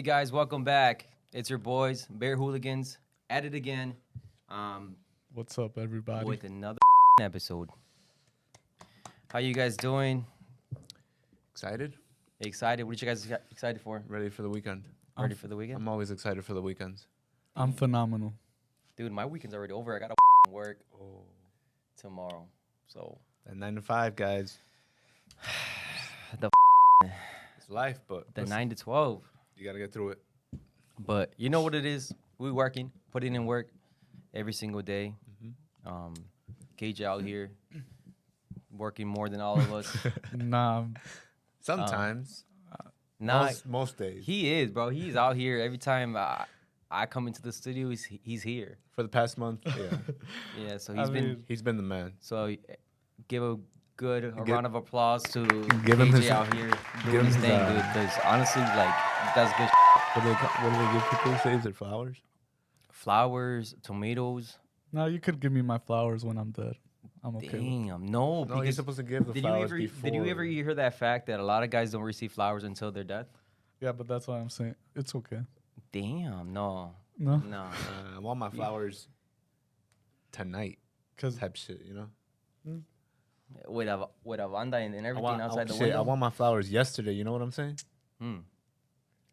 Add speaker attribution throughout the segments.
Speaker 1: guys? Welcome back. It's your boys, Bear Hooligans, at it again.
Speaker 2: What's up, everybody?
Speaker 1: With another episode. How you guys doing?
Speaker 3: Excited?
Speaker 1: Excited? What are you guys excited for?
Speaker 3: Ready for the weekend?
Speaker 1: Ready for the weekend?
Speaker 3: I'm always excited for the weekends.
Speaker 2: I'm phenomenal.
Speaker 1: Dude, my weekend's already over. I gotta work tomorrow. So
Speaker 3: That 9 to 5, guys.
Speaker 1: the
Speaker 3: It's life, but
Speaker 1: the 9 to 12.
Speaker 3: you gotta get through it.
Speaker 1: But you know what it is? We working, putting in work every single day. Cage out here, working more than all of us.
Speaker 2: Nah,
Speaker 3: Sometimes.
Speaker 1: Nah,
Speaker 3: Most days.
Speaker 1: he is, bro. He's out here every time I come into the studio. He's here.
Speaker 3: For the past month, yeah.
Speaker 1: Yeah, so
Speaker 3: He's been the man.
Speaker 1: So give a round of applause to
Speaker 3: Give him
Speaker 1: KJ
Speaker 3: his-
Speaker 1: out here
Speaker 3: give
Speaker 1: doing
Speaker 3: him
Speaker 1: his
Speaker 3: his,
Speaker 1: thing, dude. Because honestly, like that's good.
Speaker 3: What do they give people? Say, is it flowers?
Speaker 1: Flowers, tomatoes.
Speaker 2: no, you could give me my flowers when I'm dead. I'm okay. With
Speaker 1: Damn, no.
Speaker 3: No, you're
Speaker 1: Because
Speaker 3: supposed to give the
Speaker 1: did you
Speaker 3: flowers
Speaker 1: ever
Speaker 3: before.
Speaker 1: did you ever hear that fact that a lot of guys don't receive flowers until their death?
Speaker 2: Yeah, but that's why I'm saying it's okay.
Speaker 1: Damn, no,
Speaker 2: No,
Speaker 1: no.
Speaker 3: I want my flowers tonight.
Speaker 2: because
Speaker 3: Type shit, you know?
Speaker 1: With a banda and everything outside the
Speaker 3: I
Speaker 1: window.
Speaker 3: want my flowers yesterday, you know what I'm saying?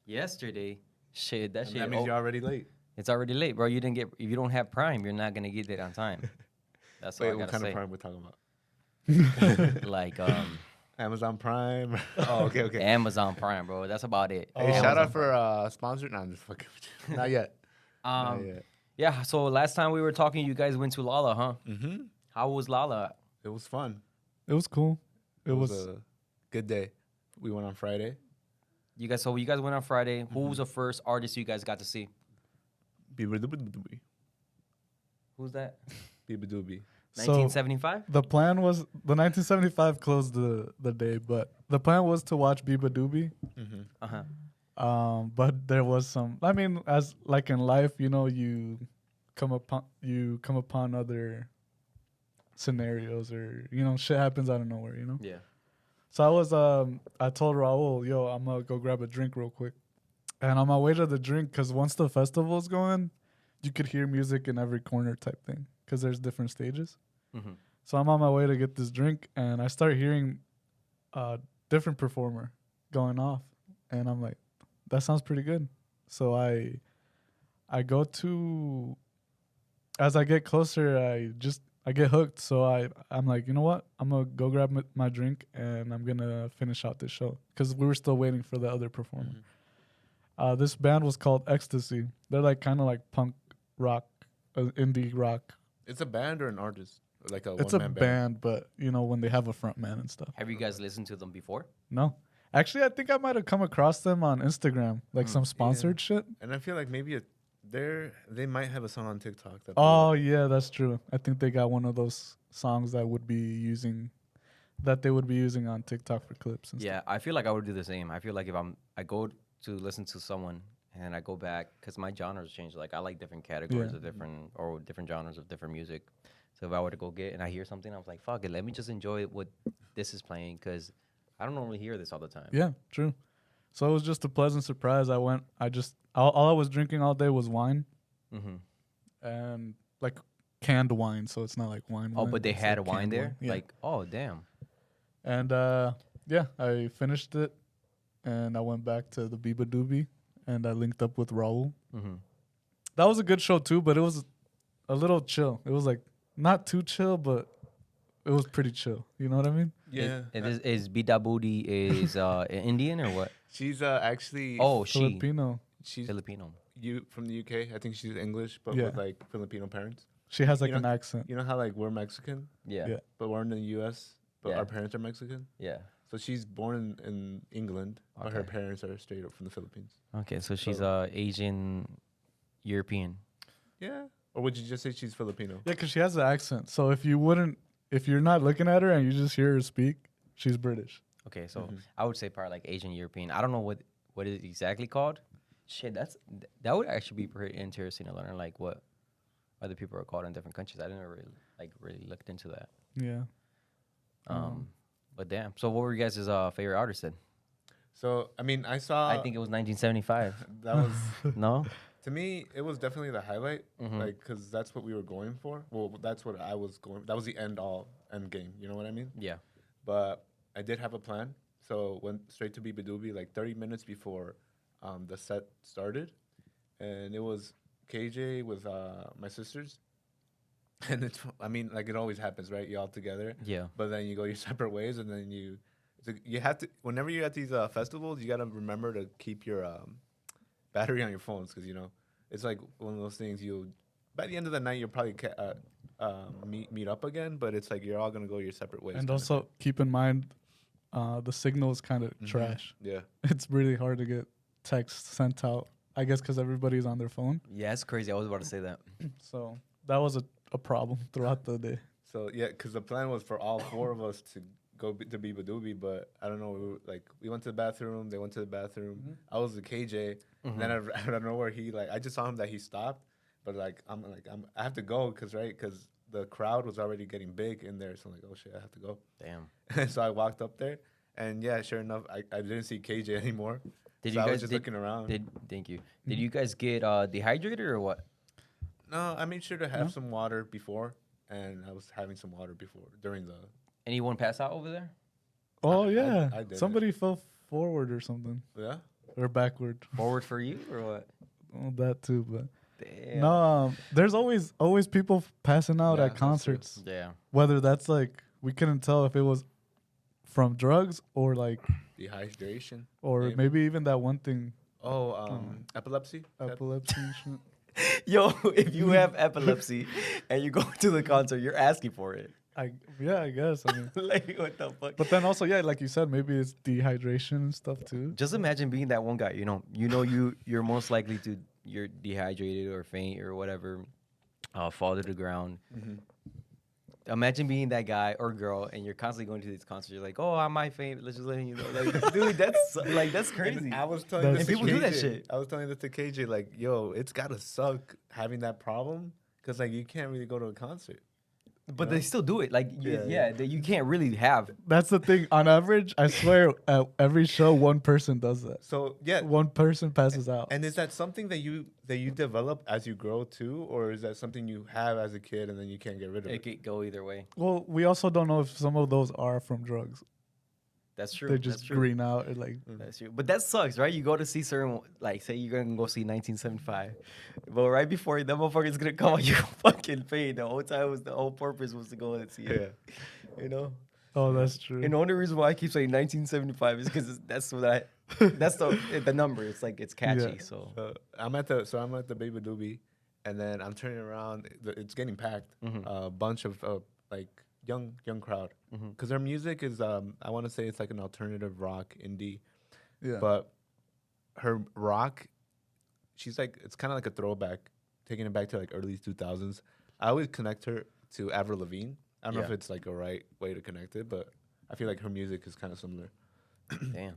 Speaker 1: Yesterday, shit, that
Speaker 3: And
Speaker 1: shit.
Speaker 3: that means you're already late.
Speaker 1: It's already late, bro. You didn't get. If you don't have Prime, you're not gonna get it on time. That's all
Speaker 3: Wait,
Speaker 1: I
Speaker 3: what
Speaker 1: gotta
Speaker 3: kind
Speaker 1: say.
Speaker 3: of Prime we're talking about?
Speaker 1: Like
Speaker 3: Amazon Prime. Oh, okay.
Speaker 1: Amazon Prime, bro. That's about it.
Speaker 3: Hey, shout out for sponsor. No, I'm just fucking with you. Not yet. Not yet.
Speaker 1: Yeah. So last time we were talking, you guys went to LOLLA, huh?
Speaker 3: Mm-hmm.
Speaker 1: How was LOLLA?
Speaker 3: It was fun.
Speaker 2: it was cool. It was
Speaker 3: a good day. We went on Friday.
Speaker 1: You guys. So you guys went on Friday. Who was the first artist you guys got to see?
Speaker 3: Biba-dooby.
Speaker 1: Who's that?
Speaker 3: Biba-dooby.
Speaker 2: so
Speaker 1: 1975.
Speaker 2: the plan was the 1975 closed the day, but the plan was to watch Biba Doobie.
Speaker 3: Mm-hmm.
Speaker 1: Uh huh.
Speaker 2: But there was some. I mean, as like in life, you know, you come upon other scenarios, or you know, shit happens out of nowhere. You know.
Speaker 1: Yeah.
Speaker 2: So I told Raul, yo, I'm gonna go grab a drink real quick. And on my way to the drink, because once the festival's going, you could hear music in every corner type thing, because there's different stages.
Speaker 1: Mm-hmm.
Speaker 2: So I'm on my way to get this drink, and I start hearing a different performer going off. And I'm like, that sounds pretty good. So I go to, as I get closer, I get hooked. So I'm like, you know what? I'm going to go grab my drink, and I'm going to finish out this show. Because we were still waiting for the other performer. This band was called Ecstasy. They're like kind of like punk rock, indie rock.
Speaker 3: It's a band or an artist? Like a
Speaker 2: It's a
Speaker 3: one-man
Speaker 2: band, but you know, when they have a front man and stuff.
Speaker 1: Have you guys listened to them before?
Speaker 2: No. Actually, I think I might have come across them on Instagram, like some sponsored shit.
Speaker 3: And I feel like maybe they might have a song on TikTok. That
Speaker 2: Oh yeah, that's true. I think they got one of those songs that they would be using on TikTok for clips and stuff.
Speaker 1: Yeah, I feel like I would do the same. I feel like if I go to listen to someone and I go back, because my genres change. Like I like different categories of different genres of different music. So if I were to go get and I hear something, I was like, fuck it, let me just enjoy what this is playing, because I don't normally hear this all the time.
Speaker 2: Yeah, true. So it was just a pleasant surprise. All I was drinking all day was wine, and like canned wine. So it's not like wine.
Speaker 1: Oh, but they
Speaker 2: It's
Speaker 1: had
Speaker 2: like
Speaker 1: wine
Speaker 2: canned
Speaker 1: there?
Speaker 2: Yeah.
Speaker 1: Like, oh, damn.
Speaker 2: And yeah, I finished it, and I went back to the Biba Doobie, and I linked up with Raul. That was a good show too, but it was a little chill. It was like not too chill, but it was pretty chill. You know what I mean?
Speaker 3: Yeah.
Speaker 1: Is Bida Booty is Indian or what?
Speaker 3: She's actually
Speaker 1: Oh,
Speaker 2: Filipino.
Speaker 3: she's
Speaker 1: Filipino.
Speaker 3: from the UK. I think she's English, but
Speaker 2: Yeah.
Speaker 3: with like Filipino parents.
Speaker 2: She has like
Speaker 3: You
Speaker 2: an
Speaker 3: know-
Speaker 2: accent.
Speaker 3: You know how like we're Mexican,
Speaker 1: Yeah.
Speaker 2: Yeah.
Speaker 3: but we're in the US, but
Speaker 1: Yeah.
Speaker 3: our parents are Mexican.
Speaker 1: Yeah.
Speaker 3: So she's born in England, but her
Speaker 1: Okay.
Speaker 3: parents are straight up from the Philippines.
Speaker 1: Okay, so she's
Speaker 3: So-
Speaker 1: Asian European.
Speaker 3: Yeah. Or would you just say she's Filipino?
Speaker 2: Yeah, because she has an accent. So if you're not looking at her and you just hear her speak, she's British.
Speaker 1: Okay, so I would say probably like Asian European. I don't know what it's exactly called. Shit, that would actually be pretty interesting to learn, like what other people are called in different countries. I didn't really looked into that.
Speaker 2: Yeah.
Speaker 1: But damn. So what were you guys' favorite artists then?
Speaker 3: So I mean, I saw.
Speaker 1: I think it was 1975.
Speaker 3: that was
Speaker 1: No.
Speaker 3: to me. It was definitely the highlight,
Speaker 1: Mhm.
Speaker 3: like because that's what we were going for. Well, that's what I was going. That was the end game. You know what I mean?
Speaker 1: Yeah.
Speaker 3: But I did have a plan, so went straight to Bibadoobie like 30 minutes before the set started, and it was KJ with my sisters. And I mean, like it always happens, right? You all together,
Speaker 1: Yeah.
Speaker 3: but then you go your separate ways, and then you have to. Whenever you're at these festivals, you gotta remember to keep your battery on your phones, because it's like one of those things. By the end of the night, you'll probably meet up again, but it's like you're all gonna go your separate ways.
Speaker 2: And also keep in mind, the signal is kind of trash.
Speaker 3: Yeah.
Speaker 2: It's really hard to get text sent out. I guess because everybody's on their phone.
Speaker 1: Yeah, it's crazy. I was about to say that.
Speaker 2: So that was a problem throughout the day.
Speaker 3: So yeah, because the plan was for all four of us to go to Bibadoobie, but I don't know. We went to the bathroom. They went to the bathroom. I was with KJ. Then out of nowhere, I just saw him that he stopped, but I have to go because the crowd was already getting big in there. So I'm like, oh shit, I have to go.
Speaker 1: Damn.
Speaker 3: And so I walked up there, and yeah, sure enough, I didn't see KJ anymore.
Speaker 1: Did
Speaker 3: So
Speaker 1: you
Speaker 3: I
Speaker 1: guys
Speaker 3: was just looking around?
Speaker 1: Thank you. Did you guys get dehydrated or what?
Speaker 3: No, I made sure to have some water before, and I was having some water during the.
Speaker 1: Anyone pass out over there?
Speaker 2: Oh yeah,
Speaker 3: I did
Speaker 2: somebody fell forward or something,
Speaker 3: Yeah.
Speaker 2: or backward.
Speaker 1: Forward for you or what?
Speaker 2: Well, that too, but
Speaker 1: Damn.
Speaker 2: no. There's always people passing out
Speaker 3: Yeah,
Speaker 2: at
Speaker 3: that's true.
Speaker 2: concerts.
Speaker 1: Yeah.
Speaker 2: Whether that's like we couldn't tell if it was from drugs or
Speaker 3: Dehydration.
Speaker 2: or maybe even that one thing,
Speaker 3: Epilepsy.
Speaker 2: epilepsy and shit.
Speaker 1: Yo, if you have epilepsy and you go to the concert, you're asking for it.
Speaker 2: I guess. I mean,
Speaker 1: Like, what the fuck?
Speaker 2: but then also, yeah, like you said, maybe it's dehydration and stuff too.
Speaker 1: Just imagine being that one guy. You're most likely to you're dehydrated or faint or whatever, fall to the ground. Imagine being that guy or girl, and you're constantly going to these concerts. You're like, "Oh, I might faint. Let's just let you know." Like, dude, that's crazy.
Speaker 3: And I was telling
Speaker 2: That's
Speaker 3: this
Speaker 1: And
Speaker 3: to
Speaker 1: people do that
Speaker 3: KJ.
Speaker 1: shit.
Speaker 3: I was telling this to KJ, like, yo, it's gotta suck having that problem, because like you can't really go to a concert.
Speaker 1: But they still do it. Like, you can't really have.
Speaker 2: That's the thing. On average, I swear, at every show, one person does that.
Speaker 3: So yeah,
Speaker 2: One person passes out.
Speaker 3: and is that something that you develop as you grow too, or is that something you have as a kid and then you can't get rid of
Speaker 1: It
Speaker 3: it?
Speaker 1: could go either way.
Speaker 2: Well, we also don't know if some of those are from drugs.
Speaker 1: That's true.
Speaker 2: They
Speaker 1: That's
Speaker 2: just
Speaker 1: true.
Speaker 2: green out or like.
Speaker 1: That's true. But that sucks, right? You go to see certain, like, say you're gonna go see 1975, but right before that motherfucker's gonna come out, you fucking fade. The whole purpose was to go and see it. You know.
Speaker 2: Oh, that's true.
Speaker 1: And the only reason why I keep saying 1975 is because that's the number. It's like it's catchy.
Speaker 2: Yeah.
Speaker 1: So
Speaker 3: I'm at the Bibadoobie, and then I'm turning around. It's getting packed. A bunch of like young crowd, because their music is I want to say it's like an alternative rock indie,
Speaker 2: Yeah.
Speaker 3: but her rock, she's like, it's kind of like a throwback, taking it back to like early 2000s. I always connect her to Avril Lavigne. I don't know if
Speaker 1: Yeah.
Speaker 3: it's like a right way to connect it, but I feel like her music is kind of similar.
Speaker 1: damn.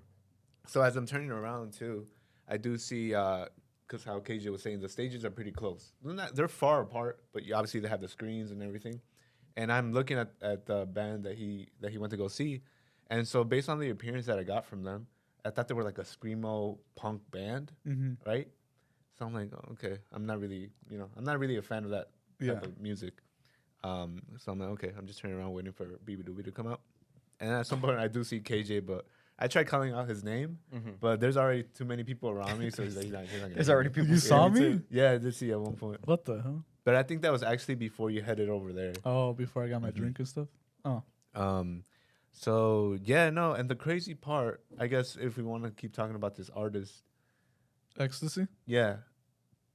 Speaker 3: So as I'm turning around too, I do see, because how KJ was saying, the stages are pretty close. They're far apart, but obviously they have the screens and everything. And I'm looking at the band that he went to go see, and so based on the appearance that I got from them, I thought they were like a screamo punk band, right? So I'm like, oh, okay, I'm not really a fan of that type of music. So I'm like, okay, I'm just turning around waiting for Bibadoobie to come out, and then at some point I do see KJ, but I tried calling out his name, but there's already too many people around me, so he's not gonna
Speaker 1: There's
Speaker 3: hear
Speaker 1: already
Speaker 3: me.
Speaker 1: people.
Speaker 2: You saw me?
Speaker 3: Yeah, I did see at one point,
Speaker 2: What the hell?
Speaker 3: but I think that was actually before you headed over there.
Speaker 2: Oh, before I got my drink and stuff. Oh,
Speaker 3: So yeah, no, and the crazy part, I guess, if we want to keep talking about this artist,
Speaker 2: ecstasy.
Speaker 3: yeah,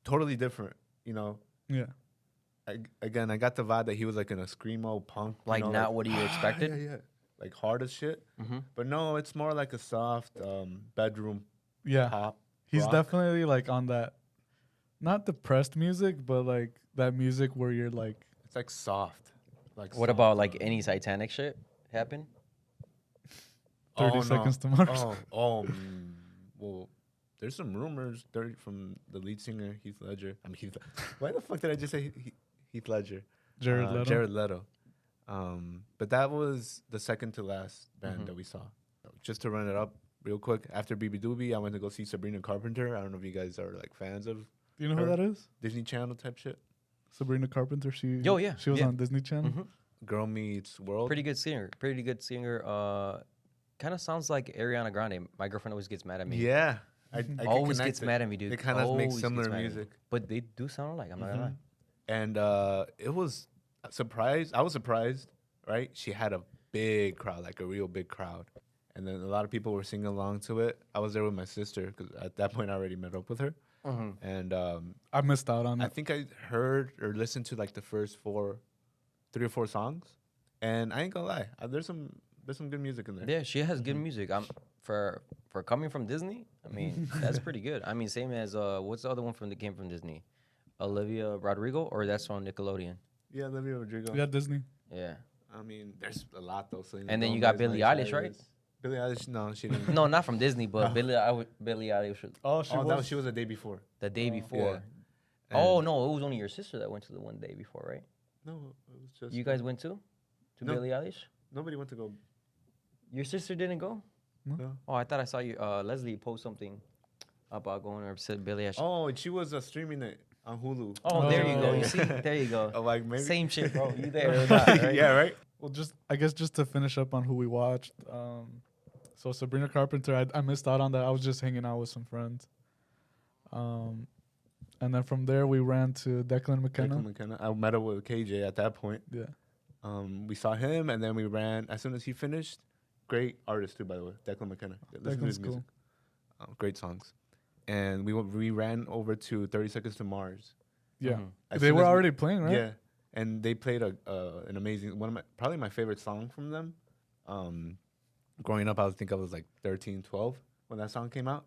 Speaker 3: totally different.
Speaker 2: Yeah.
Speaker 3: I got the vibe that he was like in a screamo punk,
Speaker 1: Like not what you expected?
Speaker 3: yeah, like hard as shit. But no, it's more like a soft bedroom
Speaker 2: Yeah.
Speaker 3: pop.
Speaker 2: He's
Speaker 3: rock.
Speaker 2: definitely like on that, not depressed music, but like that music where you're like,
Speaker 3: It's like soft. Like
Speaker 1: What about like any Titanic shit happen?
Speaker 2: 30 Seconds to Mars.
Speaker 3: Well, there's some rumors from the lead singer Heath Ledger. Why the fuck did I just say Heath Ledger?
Speaker 2: Jared Leto.
Speaker 3: Jared Leto. But that was the second to last band that we saw. Just to run it up, real quick. After BB Doobie, I went to go see Sabrina Carpenter. I don't know if you guys are like fans of
Speaker 2: Do you know who
Speaker 3: her?
Speaker 2: that is?
Speaker 3: Disney Channel type shit.
Speaker 2: Sabrina Carpenter. She.
Speaker 1: Yo, yeah,
Speaker 2: She was
Speaker 1: yeah.
Speaker 2: on Disney Channel.
Speaker 1: Hmm.
Speaker 3: Girl Meets World.
Speaker 1: Pretty good singer. Pretty good singer. Kind of sounds like Ariana Grande. My girlfriend always gets mad at me.
Speaker 3: Yeah. I can
Speaker 1: Always
Speaker 3: connect
Speaker 1: gets
Speaker 3: it.
Speaker 1: mad at me, dude.
Speaker 3: They kind of make
Speaker 1: Always gets
Speaker 3: similar
Speaker 1: mad at me.
Speaker 3: music.
Speaker 1: But they do sound alike. I'm not gonna lie.
Speaker 3: And it was surprised. I was surprised, right? She had a big crowd, like a real big crowd. And then a lot of people were singing along to it. I was there with my sister because at that point I already met up with her.
Speaker 1: Mhm.
Speaker 3: And
Speaker 2: I missed out on
Speaker 3: I
Speaker 2: it.
Speaker 3: think I heard or listened to like the first 3 or 4 songs. And I ain't gonna lie, there's some good music in there.
Speaker 1: Yeah, she has good music. For coming from Disney. I mean, that's pretty good. I mean, same as what's the other one that came from Disney? Olivia Rodrigo, or that's on Nickelodeon?
Speaker 3: Yeah, Olivia Rodrigo.
Speaker 2: Yeah, Disney.
Speaker 1: Yeah.
Speaker 3: I mean, there's a lot though. Selena
Speaker 1: And then you
Speaker 3: Gomez,
Speaker 1: got Billie
Speaker 3: Miley
Speaker 1: Eilish, right?
Speaker 3: Cyrus. Billie Eilish, no, she didn't.
Speaker 1: No, not from Disney, but Billie Eilish was
Speaker 2: Oh,
Speaker 3: She was the day before.
Speaker 1: the day before.
Speaker 3: Yeah.
Speaker 1: Oh
Speaker 3: And-
Speaker 1: no, it was only your sister that went to the one day before, right?
Speaker 3: No, it was just
Speaker 1: You guys went to
Speaker 3: No.
Speaker 1: Billie Eilish?
Speaker 3: Nobody went to go.
Speaker 1: Your sister didn't go?
Speaker 3: No.
Speaker 1: Oh, I thought I saw you. Leslie post something about going or said Billie Eilish.
Speaker 3: Oh, and she was streaming it on Hulu.
Speaker 1: Oh, there you go.
Speaker 2: Oh.
Speaker 1: You see, there you go.
Speaker 3: Oh, like maybe.
Speaker 1: Same shit, bro. You there or not, right?
Speaker 3: Yeah, right.
Speaker 2: Well, I guess just to finish up on who we watched. So Sabrina Carpenter, I missed out on that. I was just hanging out with some friends. And then from there we ran to Declan McKenna.
Speaker 3: Declan McKenna. I met up with KJ at that point.
Speaker 2: Yeah.
Speaker 3: We saw him, and then we ran as soon as he finished. Great artist too, by the way, Declan McKenna. Listen to his
Speaker 2: Declan's cool.
Speaker 3: music. Great songs. And we ran over to 30 Seconds to Mars.
Speaker 2: Yeah.
Speaker 1: Mhm.
Speaker 3: As
Speaker 2: They
Speaker 3: soon
Speaker 2: were
Speaker 3: as we-
Speaker 2: already playing, right?
Speaker 3: Yeah, and they played an amazing probably my favorite song from them. Growing up, I was like 13, 12 when that song came out,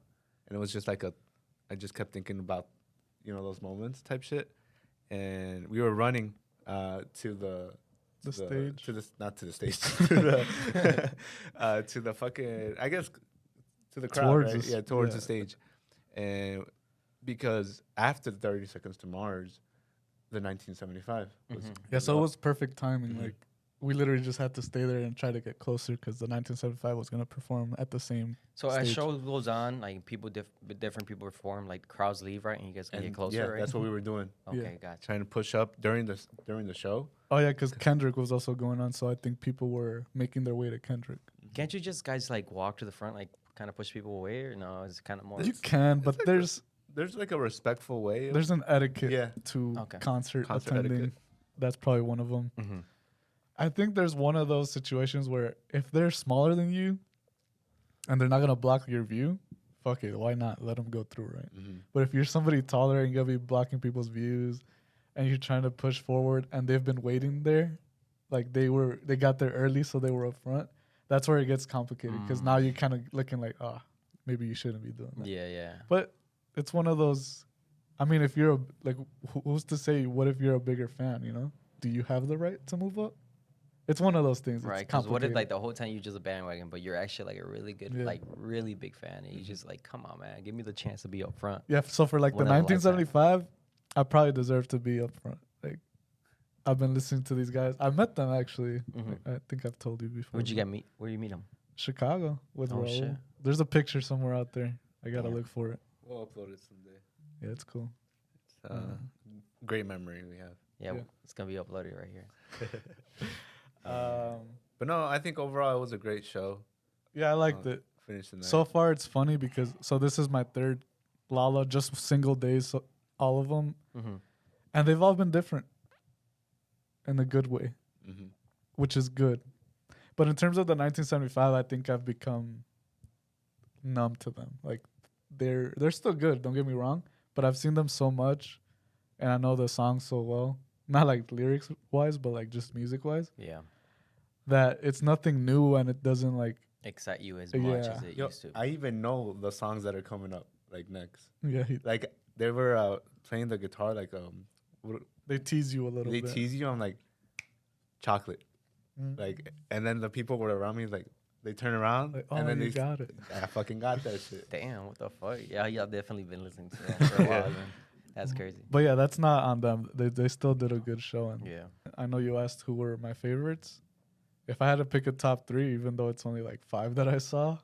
Speaker 3: and it was just like I just kept thinking about those moments type shit, and we were running to the
Speaker 2: stage?
Speaker 3: not to the stage to the to the fucking I guess to the crowd
Speaker 2: Towards
Speaker 3: right?
Speaker 2: the
Speaker 3: Yeah, towards
Speaker 2: yeah.
Speaker 3: the stage, and because after 30 Seconds to Mars, the 1975 was
Speaker 2: Yeah, so it
Speaker 3: up.
Speaker 2: was perfect timing.
Speaker 3: Mhm.
Speaker 2: Like, we literally just had to stay there and try to get closer because the 1975 was going to perform at the same.
Speaker 1: So as
Speaker 2: Stage.
Speaker 1: show goes on, like different people perform, like crowds leave, right? And you guys can get
Speaker 3: And
Speaker 1: closer,
Speaker 3: yeah,
Speaker 1: right?
Speaker 3: that's what we were doing,
Speaker 1: Okay, gotcha.
Speaker 3: trying to push up during the show.
Speaker 2: Oh, yeah, because Kendrick was also going on. So I think people were making their way to Kendrick.
Speaker 1: Can't you just guys like walk to the front, like kind of push people away, or no? It's kind of more.
Speaker 2: You can, but
Speaker 3: like there's like a respectful way.
Speaker 2: there's an etiquette
Speaker 3: Yeah.
Speaker 2: to
Speaker 1: Okay.
Speaker 2: concert
Speaker 3: Concert
Speaker 2: attending.
Speaker 3: etiquette.
Speaker 2: That's probably one of them.
Speaker 1: Hmm.
Speaker 2: I think there's one of those situations where if they're smaller than you and they're not going to block your view, fuck it. Why not? Let them go through, right? But if you're somebody taller and you're going to be blocking people's views and you're trying to push forward and they've been waiting there, like they got there early so they were up front, that's where it gets complicated because now you're kind of looking like, maybe you shouldn't be doing that.
Speaker 1: Yeah, yeah.
Speaker 2: But it's one of those, I mean, if you're who's to say, what if you're a bigger fan, Do you have the right to move up? It's one of those things.
Speaker 1: Right,
Speaker 2: It's
Speaker 1: because what if
Speaker 2: complicated.
Speaker 1: like the whole time you're just a bandwagon, but you're actually like a really good,
Speaker 2: Yeah.
Speaker 1: like really big fan, and you just like, come on, man, give me the chance to be up front.
Speaker 2: Yeah, so for like the
Speaker 1: One of a lifetime.
Speaker 2: 1975, I probably deserve to be up front. Like, I've been listening to these guys. I met them actually.
Speaker 1: Mhm.
Speaker 2: I think I've told you before.
Speaker 1: Where'd you get meet? Where you meet them?
Speaker 2: Chicago with
Speaker 1: Oh,
Speaker 2: Raul.
Speaker 1: shit.
Speaker 2: There's a picture somewhere out there. I gotta
Speaker 1: Damn.
Speaker 2: look for it.
Speaker 3: We'll upload it someday.
Speaker 2: Yeah, it's cool.
Speaker 3: It's great memory we have.
Speaker 1: Yeah,
Speaker 2: Yeah.
Speaker 1: it's gonna be uploaded right here.
Speaker 3: But no, I think overall it was a great show.
Speaker 2: Yeah, I liked
Speaker 3: Uh,
Speaker 2: it.
Speaker 3: Finished the night.
Speaker 2: So far, it's funny because this is my third Lolla, just single days, so all of them,
Speaker 1: Mm-hmm.
Speaker 2: and they've all been different in a good way,
Speaker 3: Mhm.
Speaker 2: which is good. But in terms of the 1975, I think I've become numb to them. Like they're still good, don't get me wrong, but I've seen them so much, and I know the songs so well. Not like lyrics wise, but like just music wise,
Speaker 1: Yeah,
Speaker 2: that it's nothing new and it doesn't like
Speaker 1: excite you as much as
Speaker 2: Yeah.
Speaker 1: it
Speaker 3: Yo,
Speaker 1: used to.
Speaker 3: I even know the songs that are coming up like next.
Speaker 2: yeah.
Speaker 3: Like they were playing the guitar like
Speaker 2: They tease you a little
Speaker 3: they
Speaker 2: bit.
Speaker 3: tease you. I'm like chocolate.
Speaker 2: Mm.
Speaker 3: Like and then the people were around me like they turn around
Speaker 2: Like, oh,
Speaker 3: and then
Speaker 2: you
Speaker 3: they
Speaker 2: got it.
Speaker 3: I fucking got that shit.
Speaker 1: Damn, what the fuck? Yeah, y'all definitely been listening to them for a while. Man. That's crazy.
Speaker 2: But yeah, that's not on them. They still did a good show, and
Speaker 1: Yeah.
Speaker 2: I know you asked who were my favorites. If I had to pick a top 3, even though it's only like 5 that I saw,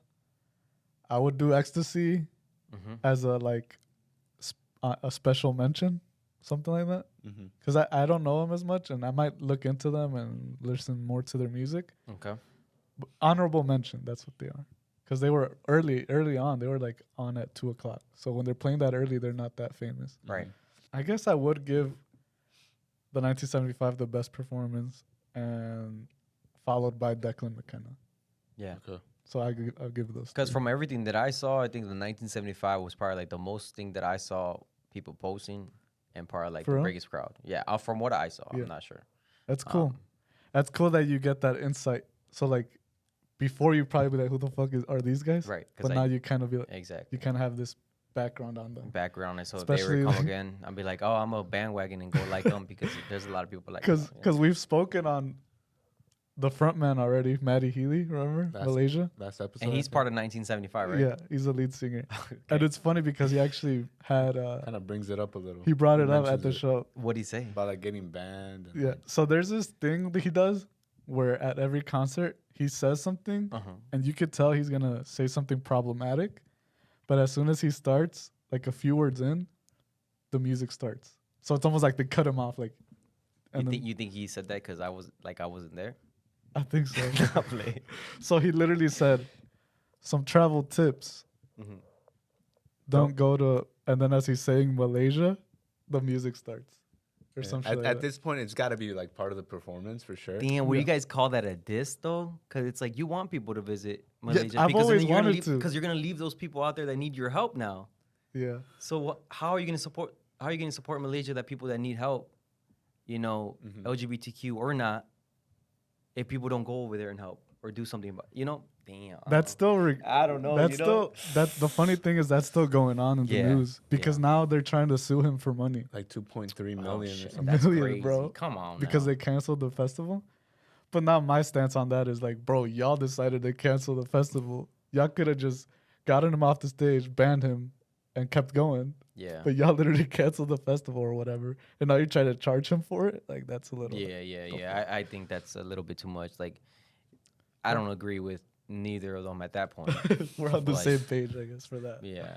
Speaker 2: I would do Ecstasy
Speaker 1: Mm-hmm.
Speaker 2: as a like a special mention, something like that.
Speaker 3: Mm-hmm.
Speaker 2: Because I don't know them as much, and I might look into them and listen more to their music.
Speaker 1: Okay.
Speaker 2: But honorable mention, that's what they are. Because they were early on. They were like on at 2:00. So when they're playing that early, they're not that famous.
Speaker 1: Right.
Speaker 2: I guess I would give the 1975 the best performance, and followed by Declan McKenna.
Speaker 1: Yeah.
Speaker 3: Okay.
Speaker 2: So I'll give those.
Speaker 1: Because
Speaker 2: three.
Speaker 1: from everything that I saw, I think the 1975 was probably like the most thing that I saw people posting, and probably like
Speaker 2: For
Speaker 1: the
Speaker 2: real?
Speaker 1: biggest crowd. Yeah, from what I saw,
Speaker 2: Yeah.
Speaker 1: I'm not sure.
Speaker 2: That's cool.
Speaker 1: Um,
Speaker 2: That's cool that you get that insight. So like, before you probably be like, who the fuck are these guys?
Speaker 1: Right.
Speaker 2: But now you kind of be like,
Speaker 1: exactly
Speaker 2: you kind of have this background on them.
Speaker 1: background, and so if
Speaker 2: Especially
Speaker 1: they were come
Speaker 2: like-
Speaker 1: again, I'd be like, oh, I'm a bandwagon and go like them because there's a lot of people like.
Speaker 2: Because we've spoken on the frontman already, Matty Healy, remember?
Speaker 3: That's-
Speaker 2: Malaysia?
Speaker 3: Last episode.
Speaker 1: and he's part of 1975, right?
Speaker 2: Yeah, he's the lead singer.
Speaker 1: Okay.
Speaker 2: And it's funny because he actually had,
Speaker 3: kind of brings it up a little.
Speaker 2: he brought it up at
Speaker 3: mentions
Speaker 2: the
Speaker 3: it.
Speaker 2: show.
Speaker 1: What'd he say?
Speaker 3: About like getting banned. And
Speaker 2: Yeah.
Speaker 3: like,
Speaker 2: So there's this thing that he does where at every concert, he says something
Speaker 1: Uh-huh.
Speaker 2: and you could tell he's going to say something problematic. But as soon as he starts, like a few words in, the music starts. So it's almost like they cut him off. Like, and then,
Speaker 1: You think he said that because I wasn't there?
Speaker 2: I think so.
Speaker 1: I played.
Speaker 2: So he literally said, some travel tips.
Speaker 1: Mhm.
Speaker 2: Don't go to, and then as he's saying Malaysia, the music starts. Or
Speaker 3: yeah.
Speaker 2: some shit
Speaker 3: At,
Speaker 2: like
Speaker 3: at
Speaker 2: that.
Speaker 3: this point, it's got to be like part of the performance for sure.
Speaker 1: Damn, would
Speaker 2: Yeah.
Speaker 1: you guys call that a diss though? Because it's like you want people to visit Malaysia
Speaker 2: I've
Speaker 1: because
Speaker 2: always
Speaker 1: then you're gonna
Speaker 2: wanted
Speaker 1: leave,
Speaker 2: to.
Speaker 1: because you're gonna leave those people out there that need your help now.
Speaker 2: Yeah.
Speaker 1: So how are you gonna support? How are you gonna support Malaysia, that people that need help, you know,
Speaker 3: Mhm.
Speaker 1: LGBTQ or not, if people don't go over there and help or do something about, you know? Damn.
Speaker 2: That's still,
Speaker 1: I don't know.
Speaker 2: that's
Speaker 1: you know?
Speaker 2: still, that's the funny thing is that's still going on in the
Speaker 1: Yeah,
Speaker 2: news because now they're trying to sue him for money
Speaker 3: Like 2.3
Speaker 1: Oh,
Speaker 3: million or
Speaker 1: shit,
Speaker 3: something.
Speaker 1: that's
Speaker 2: Million,
Speaker 1: crazy,
Speaker 2: bro.
Speaker 1: Come on,
Speaker 2: because
Speaker 1: now.
Speaker 2: they canceled the festival. But now my stance on that is like, bro, y'all decided to cancel the festival. Y'all could have just gotten him off the stage, banned him, and kept going.
Speaker 1: Yeah.
Speaker 2: But y'all literally canceled the festival or whatever. And now you're trying to charge him for it? Like, that's a little.
Speaker 1: Yeah. I think that's a little bit too much. Like, I don't agree with neither of them at that point.
Speaker 2: We're on the
Speaker 1: Like,
Speaker 2: same page, I guess, for that.
Speaker 1: Yeah,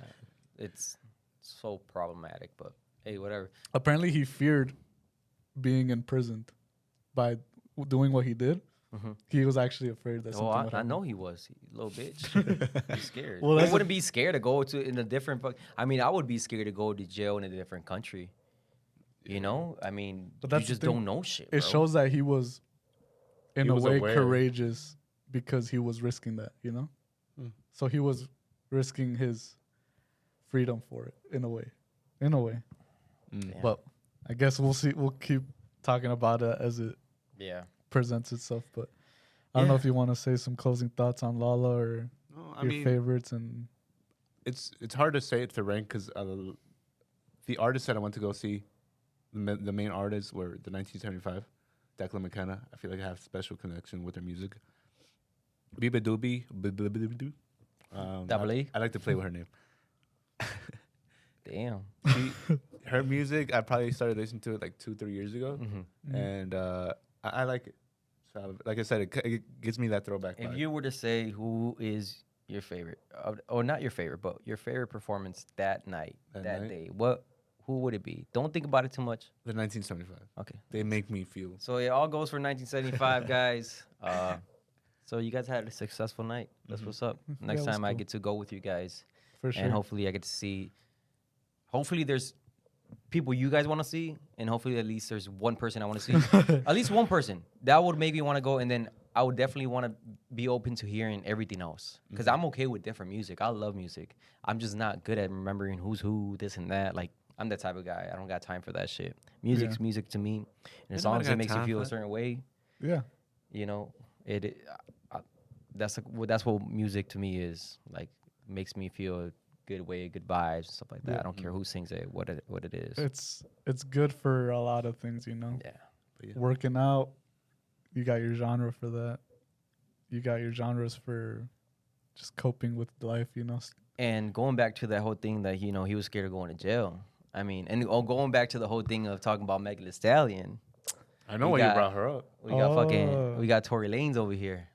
Speaker 1: it's so problematic. But hey, whatever.
Speaker 2: Apparently, he feared being imprisoned by doing what he did.
Speaker 1: Mhm.
Speaker 2: He was actually afraid that
Speaker 1: Oh,
Speaker 2: something would
Speaker 1: I
Speaker 2: happen.
Speaker 1: know he was. He little bitch. He's scared.
Speaker 2: Well,
Speaker 1: Well,
Speaker 2: that's
Speaker 1: I
Speaker 2: a-
Speaker 1: wouldn't be scared to go to in a different. I mean, I would be scared to go to jail in a different country. You know, I mean,
Speaker 2: But
Speaker 1: you
Speaker 2: that's the
Speaker 1: just
Speaker 2: thing.
Speaker 1: don't know shit.
Speaker 2: It
Speaker 1: bro.
Speaker 2: shows that he was, in
Speaker 3: He
Speaker 2: a
Speaker 3: was
Speaker 2: way,
Speaker 3: aware.
Speaker 2: courageous because he was risking that, you know?
Speaker 3: Mm.
Speaker 2: So he was risking his freedom for it, in a way. In a way.
Speaker 3: Mm.
Speaker 1: Damn.
Speaker 2: But I guess we'll see. We'll keep talking about it as it
Speaker 1: Yeah.
Speaker 2: presents itself. But I don't know
Speaker 1: Yeah.
Speaker 2: if you want to say some closing thoughts on Lolla or
Speaker 3: No, I
Speaker 2: your
Speaker 3: mean,
Speaker 2: favorites. And
Speaker 3: it's hard to say it to rank because the artists that I went to go see, the main artists were the 1975, Declan McKenna. I feel like I have a special connection with their music. Biba Doobie,
Speaker 1: Double E?
Speaker 3: I like to play with her name.
Speaker 1: Damn.
Speaker 3: Her music, I probably started listening to it like 2-3 years ago,
Speaker 1: Mhm.
Speaker 3: and I like it. So, like I said, it gives me that throwback.
Speaker 1: If
Speaker 3: vibe.
Speaker 1: you were to say who is your favorite, or not your favorite, but your favorite performance that night,
Speaker 3: That
Speaker 1: that
Speaker 3: night?
Speaker 1: day, who would it be? Don't think about it too much.
Speaker 3: The 1975,
Speaker 1: Okay.
Speaker 3: they make me feel.
Speaker 1: So it all goes for 1975, guys. So you guys had a successful night. That's
Speaker 3: Mhm.
Speaker 1: what's up.
Speaker 2: Yeah,
Speaker 1: Next
Speaker 2: it was
Speaker 1: time I
Speaker 2: cool.
Speaker 1: get to go with you guys,
Speaker 2: for sure.
Speaker 1: and hopefully I get to see. Hopefully there's people you guys want to see, and hopefully at least there's one person I want to see. At least one person that would make me want to go, and then I would definitely want to be open to hearing everything else because I'm okay with different music. I love music. I'm just not good at remembering who's who, this and that. Like I'm that type of guy. I don't got time for that shit. Music's music to me, and as long
Speaker 3: nobody
Speaker 1: as it
Speaker 3: got
Speaker 1: makes you
Speaker 3: time
Speaker 1: feel
Speaker 3: for
Speaker 1: a
Speaker 3: it.
Speaker 1: certain way,
Speaker 2: Yeah.
Speaker 1: you know, that's what music to me is. Like makes me feel a good way, good vibes, stuff like that.
Speaker 2: Yeah.
Speaker 1: I don't care who sings it, what it is.
Speaker 2: It's good for a lot of things, you know.
Speaker 1: Yeah.
Speaker 3: But yeah.
Speaker 2: Working out, you got your genre for that. You got your genres for just coping with life, you know.
Speaker 1: And going back to that whole thing that he was scared of going to jail. I mean, and going back to the whole thing of talking about Megan Thee Stallion.
Speaker 3: I know
Speaker 1: We
Speaker 3: why
Speaker 1: got-
Speaker 3: you brought her up.
Speaker 1: We got
Speaker 2: Oh.
Speaker 1: we got Tory Lanez over here.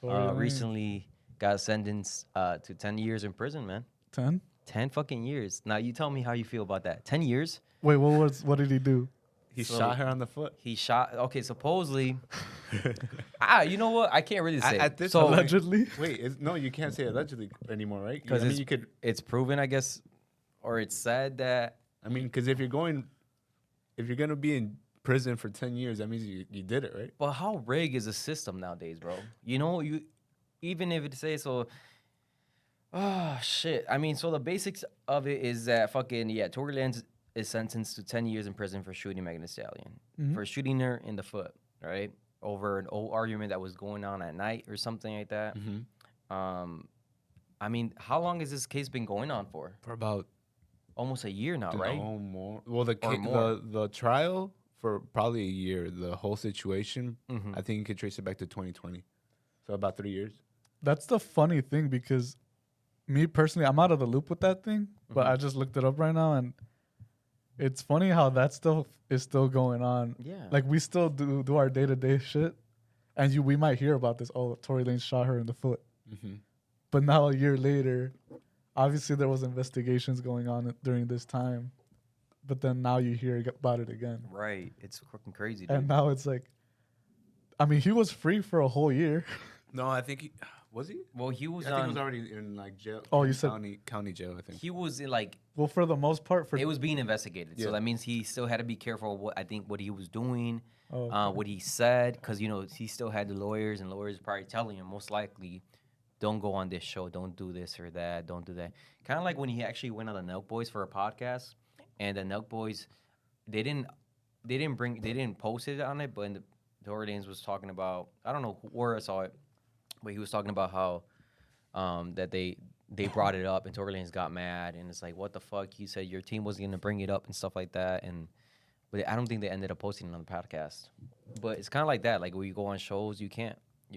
Speaker 2: Tory Lanez.
Speaker 1: Recently got sentenced to 10 years in prison, man.
Speaker 2: 10?
Speaker 1: 10 fucking years. Now you tell me how you feel about that. 10 years?
Speaker 2: Wait, what did he do?
Speaker 3: He
Speaker 1: So-
Speaker 3: shot her on the foot.
Speaker 1: He shot. Okay, supposedly. You know what? I can't really say.
Speaker 3: At this
Speaker 1: so
Speaker 3: point-
Speaker 2: Allegedly?
Speaker 3: Wait, no, you can't say allegedly anymore, right?
Speaker 1: because
Speaker 3: I mean, you could.
Speaker 1: it's proven, I guess, or it's said that.
Speaker 3: I mean, because if you're gonna be in prison for 10 years, that means you did it, right?
Speaker 1: But how rigged is the system nowadays, bro? You know, even if it say so. Oh shit! I mean, so the basics of it is that Tory Lanez is sentenced to 10 years in prison for shooting Megan Thee Stallion for shooting her in the foot, right? Over an old argument that was going on at night or something like that. I mean, how long has this case been going on for?
Speaker 3: For about
Speaker 1: Almost a year now, right?
Speaker 3: No more. Well,
Speaker 1: more.
Speaker 3: the trial for probably a year. The whole situation, I think you could trace it back to 2020. So about 3 years.
Speaker 2: That's the funny thing because me personally, I'm out of the loop with that thing, but I just looked it up right now and it's funny how that stuff is still going on.
Speaker 1: Yeah.
Speaker 2: Like we still do our day-to-day shit and we might hear about this. Oh, Tory Lanez shot her in the foot. But now a year later, obviously there was investigations going on during this time. But then now you hear about it again.
Speaker 1: Right. It's fucking crazy, dude.
Speaker 2: And now it's like, I mean, he was free for a whole year.
Speaker 3: No, I think was he?
Speaker 1: Well, he was
Speaker 3: I think he
Speaker 1: on.
Speaker 3: was already in like jail.
Speaker 2: Oh, you said
Speaker 3: county jail. I think
Speaker 1: He was in like.
Speaker 2: well, for the most part,
Speaker 1: It was being investigated,
Speaker 3: Yeah.
Speaker 1: so that means he still had to be careful. What he was doing,
Speaker 2: okay.
Speaker 1: what he said, because he still had the lawyers, and lawyers probably telling him most likely, don't go on this show, don't do this or that, don't do that. Kind of like when he actually went on the Nelk Boys for a podcast, and the Nelk Boys, they didn't post it on it, but Tory Lanez was talking about, I don't know where I saw it, but he was talking about how that they brought it up and Tory Lanez got mad and it's like, what the fuck? He said your team wasn't gonna bring it up and stuff like that, but I don't think they ended up posting it on the podcast. But it's kind of like that, like when you go on shows, you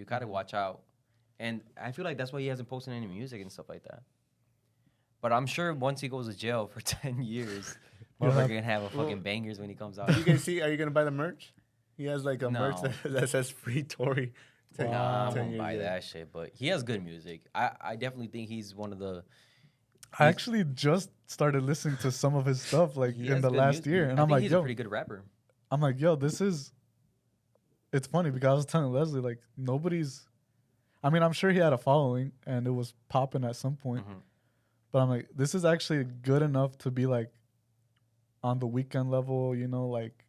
Speaker 1: gotta watch out, and I feel like that's why he hasn't posted any music and stuff like that. But I'm sure once he goes to jail for 10 years, we're gonna have a fucking bangers when he comes out.
Speaker 3: You guys see? Are you gonna buy the merch? He has like a merch that says "Free Tory."
Speaker 1: Nah, I
Speaker 3: 10
Speaker 1: won't
Speaker 3: years
Speaker 1: buy
Speaker 3: in.
Speaker 1: that shit, but he has good music. I definitely think he's one of the.
Speaker 2: I actually just started listening to some of his stuff like
Speaker 1: He
Speaker 2: in
Speaker 1: has
Speaker 2: the
Speaker 1: good
Speaker 2: last
Speaker 1: music.
Speaker 2: year, and
Speaker 1: I
Speaker 2: I'm
Speaker 1: think
Speaker 2: like,
Speaker 1: he's
Speaker 2: yo,
Speaker 1: a pretty good rapper.
Speaker 2: I'm like, yo, this is. It's funny because I was telling Leslie like nobody's. I mean, I'm sure he had a following and it was popping at some point, but I'm like, this is actually good enough to be like on the Weekend level, like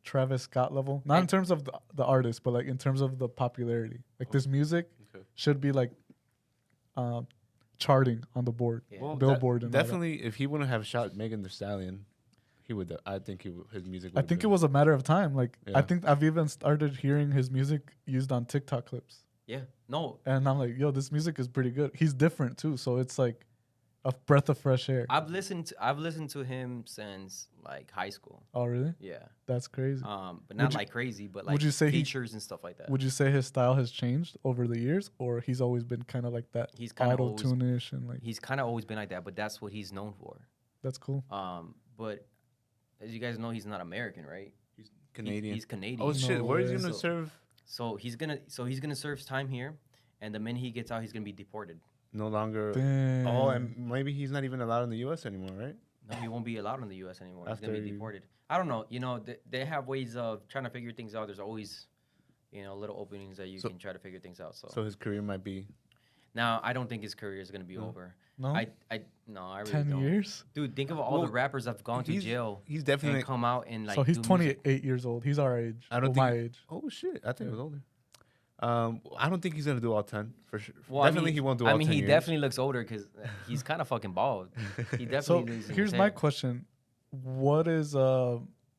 Speaker 2: Travis Scott level. Not in terms of the artist, but like in terms of the popularity. Like this music should be like charting on the board,
Speaker 1: Yeah.
Speaker 2: Billboard. And all that.
Speaker 3: Definitely, if he wouldn't have shot Megan Thee Stallion, he would. I think his music.
Speaker 2: I think it was a matter of time. Like I
Speaker 3: Yeah.
Speaker 2: think I've even started hearing his music used on TikTok clips.
Speaker 1: Yeah. No,
Speaker 2: And I'm like, yo, this music is pretty good. He's different too, so it's like a breath of fresh air.
Speaker 1: I've listened to him since like high school.
Speaker 2: Oh, really?
Speaker 1: Yeah.
Speaker 2: That's crazy.
Speaker 1: But not
Speaker 2: Would you-
Speaker 1: like crazy, but like
Speaker 2: would you say he-
Speaker 1: features and stuff like that.
Speaker 2: Would you say his style has changed over the years, or he's always been kind of like that
Speaker 1: He's kinda
Speaker 2: auto
Speaker 1: always-
Speaker 2: tune-ish and like
Speaker 1: He's kind of always been like that, but that's what he's known for.
Speaker 2: that's cool.
Speaker 1: But as you guys know, he's not American, right?
Speaker 3: He's Canadian.
Speaker 1: He's Canadian.
Speaker 3: Oh shit!
Speaker 2: No
Speaker 3: Where is he
Speaker 2: way.
Speaker 3: gonna serve?
Speaker 1: So he's gonna serve his time here, and the minute he gets out, he's gonna be deported.
Speaker 3: No longer.
Speaker 2: Damn.
Speaker 3: Oh, and maybe he's not even allowed in the U.S. anymore, right?
Speaker 1: No, he won't be allowed in the U.S. anymore. He's gonna
Speaker 3: After
Speaker 1: be
Speaker 3: you-
Speaker 1: deported. I don't know. They have ways of trying to figure things out. There's always, little openings that you
Speaker 3: So-
Speaker 1: can try to figure things out.
Speaker 3: So his career might be.
Speaker 1: Now I don't think his career is gonna be
Speaker 3: No.
Speaker 1: over.
Speaker 2: no,
Speaker 1: I really
Speaker 2: 10
Speaker 1: don't.
Speaker 2: years.
Speaker 1: Dude, think of all the
Speaker 3: Well,
Speaker 1: rappers that've gone to jail
Speaker 3: He's
Speaker 1: and
Speaker 3: definitely.
Speaker 1: come out and like.
Speaker 2: So he's
Speaker 1: do
Speaker 2: 28 years old. He's our age.
Speaker 3: I don't
Speaker 2: my
Speaker 3: think-
Speaker 2: age.
Speaker 3: Oh shit! I think he
Speaker 2: Yeah.
Speaker 3: was older. I don't think he's gonna do all 10 for sure.
Speaker 1: Well,
Speaker 3: Definitely, he won't do all 10
Speaker 1: he
Speaker 3: years.
Speaker 1: definitely looks older because he's kind of fucking bald. He definitely.
Speaker 2: So
Speaker 1: loses his
Speaker 2: here's
Speaker 1: hair.
Speaker 2: my question: what is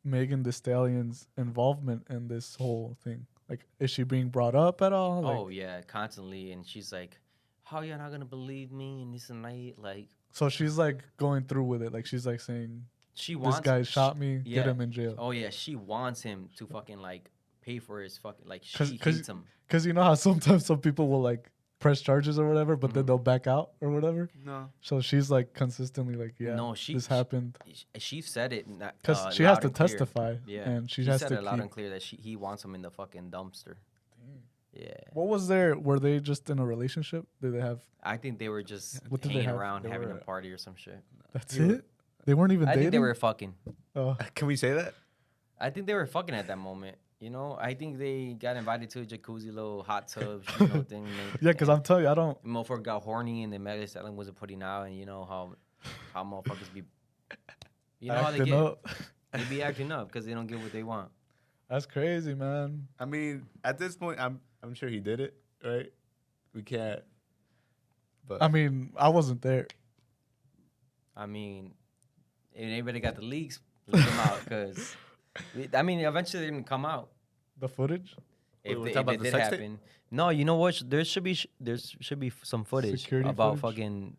Speaker 2: Megan Thee Stallion's involvement in this whole thing? Like, is she being brought up at all? Like,
Speaker 1: Oh yeah, constantly, and she's like, "How y'all not gonna believe me?" And this and that. Like
Speaker 2: so she's like going through with it. Like she's like saying,
Speaker 1: she
Speaker 2: "This
Speaker 1: wants
Speaker 2: guy shot me.
Speaker 1: yeah.
Speaker 2: Get him in jail."
Speaker 1: Oh yeah, she wants him to fucking like pay for his fucking like she
Speaker 2: 'Cause-
Speaker 1: hates him.
Speaker 2: Because you know how sometimes some people will like press charges or whatever, but then
Speaker 1: Mhm.
Speaker 2: they'll back out or whatever.
Speaker 3: No.
Speaker 2: So she's like consistently like, yeah,
Speaker 1: No,
Speaker 2: this happened.
Speaker 1: She said it
Speaker 2: Because she has
Speaker 1: loud
Speaker 2: to
Speaker 1: and clear.
Speaker 2: testify.
Speaker 1: Yeah,
Speaker 2: And she
Speaker 1: she
Speaker 2: has
Speaker 1: said
Speaker 2: to
Speaker 1: it loud
Speaker 2: keep.
Speaker 1: and clear that he wants him in the fucking dumpster. Yeah.
Speaker 2: What was their? Were they just in a relationship? Did they have?
Speaker 1: I think they were just
Speaker 2: What did they
Speaker 1: hanging
Speaker 2: have?
Speaker 1: around
Speaker 3: They
Speaker 1: having
Speaker 3: were-
Speaker 1: a party or some shit.
Speaker 2: That's
Speaker 3: He wa-
Speaker 2: it. They weren't even
Speaker 1: I
Speaker 2: dating.
Speaker 1: think they were fucking.
Speaker 2: Oh,
Speaker 3: Can we say that?
Speaker 1: I think they were fucking at that moment. You know, I think they got invited to a jacuzzi, little hot tub, you know, thing.
Speaker 2: yeah. Because I'm telling you, I don't.
Speaker 1: Motherfucker got horny and the Megan Stallion wasn't putting out, and you know how motherfuckers be. You know how they
Speaker 2: acting
Speaker 1: get.
Speaker 2: up.
Speaker 1: They be acting up because they don't get what they want.
Speaker 2: That's crazy, man.
Speaker 3: I mean, at this point, I'm sure he did it, right? We can't. But
Speaker 2: I mean, I wasn't there.
Speaker 1: I mean, if anybody got the leaks, leak them out because. I mean, eventually they're gonna come out.
Speaker 2: The footage.
Speaker 3: Wait, we're
Speaker 1: If
Speaker 3: talking about
Speaker 1: it
Speaker 3: the
Speaker 1: did
Speaker 3: sex tape?
Speaker 1: happen. No, you know what? There should be some footage
Speaker 2: Security
Speaker 1: about
Speaker 2: footage?
Speaker 1: fucking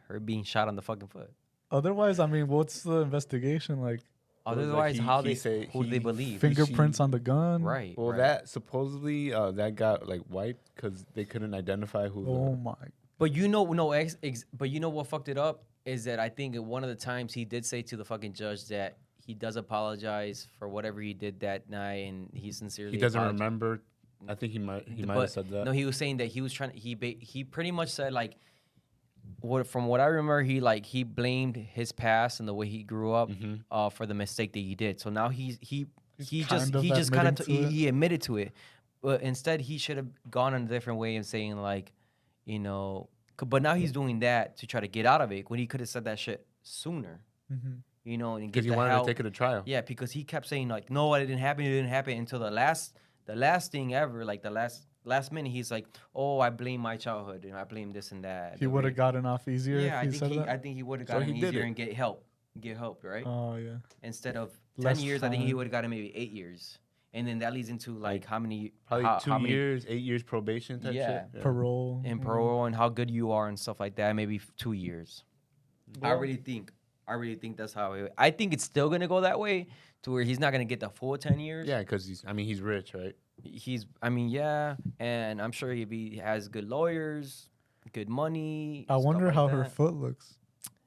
Speaker 1: her being shot on the fucking foot.
Speaker 2: Otherwise, I mean, what's the investigation like?
Speaker 3: It was like
Speaker 1: Otherwise,
Speaker 3: he-
Speaker 1: how
Speaker 3: he
Speaker 1: they
Speaker 3: say-
Speaker 1: who do they
Speaker 3: he
Speaker 1: believe?
Speaker 2: Fingerprints on the gun.
Speaker 1: Right.
Speaker 3: well,
Speaker 1: right.
Speaker 3: that supposedly that got like wiped because they couldn't identify who.
Speaker 2: Oh my.
Speaker 1: But you know, no, but you know what fucked it up is that I think at one of the times he did say to the fucking judge that he does apologize for whatever he did that night, and he sincerely.
Speaker 3: He doesn't
Speaker 1: apologized.
Speaker 3: remember. I think he might
Speaker 1: But-
Speaker 3: have said that.
Speaker 1: No, he was saying that he was trying. He pretty much said like, from what I remember, he blamed his past and the way he grew up
Speaker 3: Mhm.
Speaker 1: for the mistake that he did. So now he
Speaker 2: He's
Speaker 1: just
Speaker 2: kind of
Speaker 1: kind
Speaker 2: admitting
Speaker 1: of
Speaker 2: to it.
Speaker 1: he admitted to it, but instead he should have gone in a different way and saying like, you know, but now he's doing that to try to get out of it when he could have said that shit sooner,
Speaker 2: Mhm.
Speaker 1: you know, and get
Speaker 3: Because he
Speaker 1: the
Speaker 3: wanted
Speaker 1: help.
Speaker 3: to take it to trial.
Speaker 1: Yeah, because he kept saying like, no, it didn't happen until the last thing ever, like the last minute, he's like, oh, I blame my childhood and I blame this and that.
Speaker 2: He would have gotten off easier
Speaker 1: Yeah,
Speaker 2: if he said that.
Speaker 1: I think he would have
Speaker 3: So
Speaker 1: gotten
Speaker 3: he did
Speaker 1: easier
Speaker 3: it.
Speaker 1: and get help, right?
Speaker 2: Oh yeah.
Speaker 1: Instead of
Speaker 2: Less
Speaker 1: 10 years, I think he
Speaker 2: time.
Speaker 1: would have gotten maybe 8 years, and then that leads into like how many
Speaker 3: Probably
Speaker 1: how,
Speaker 3: 2
Speaker 1: how many
Speaker 3: years, 8 years probation type
Speaker 1: Yeah.
Speaker 3: shit.
Speaker 2: Parole.
Speaker 1: in
Speaker 2: mhm.
Speaker 1: parole and how good you are and stuff like that. Maybe 2 years. I
Speaker 2: Well-
Speaker 1: really think that's how it. I think it's still gonna go that way to where he's not gonna get the full 10 years.
Speaker 3: Yeah, because he's rich, right?
Speaker 1: I mean, yeah, and I'm sure if he has good lawyers, good money.
Speaker 2: I
Speaker 1: stuff
Speaker 2: wonder
Speaker 1: like
Speaker 2: how her
Speaker 1: that,
Speaker 2: foot looks.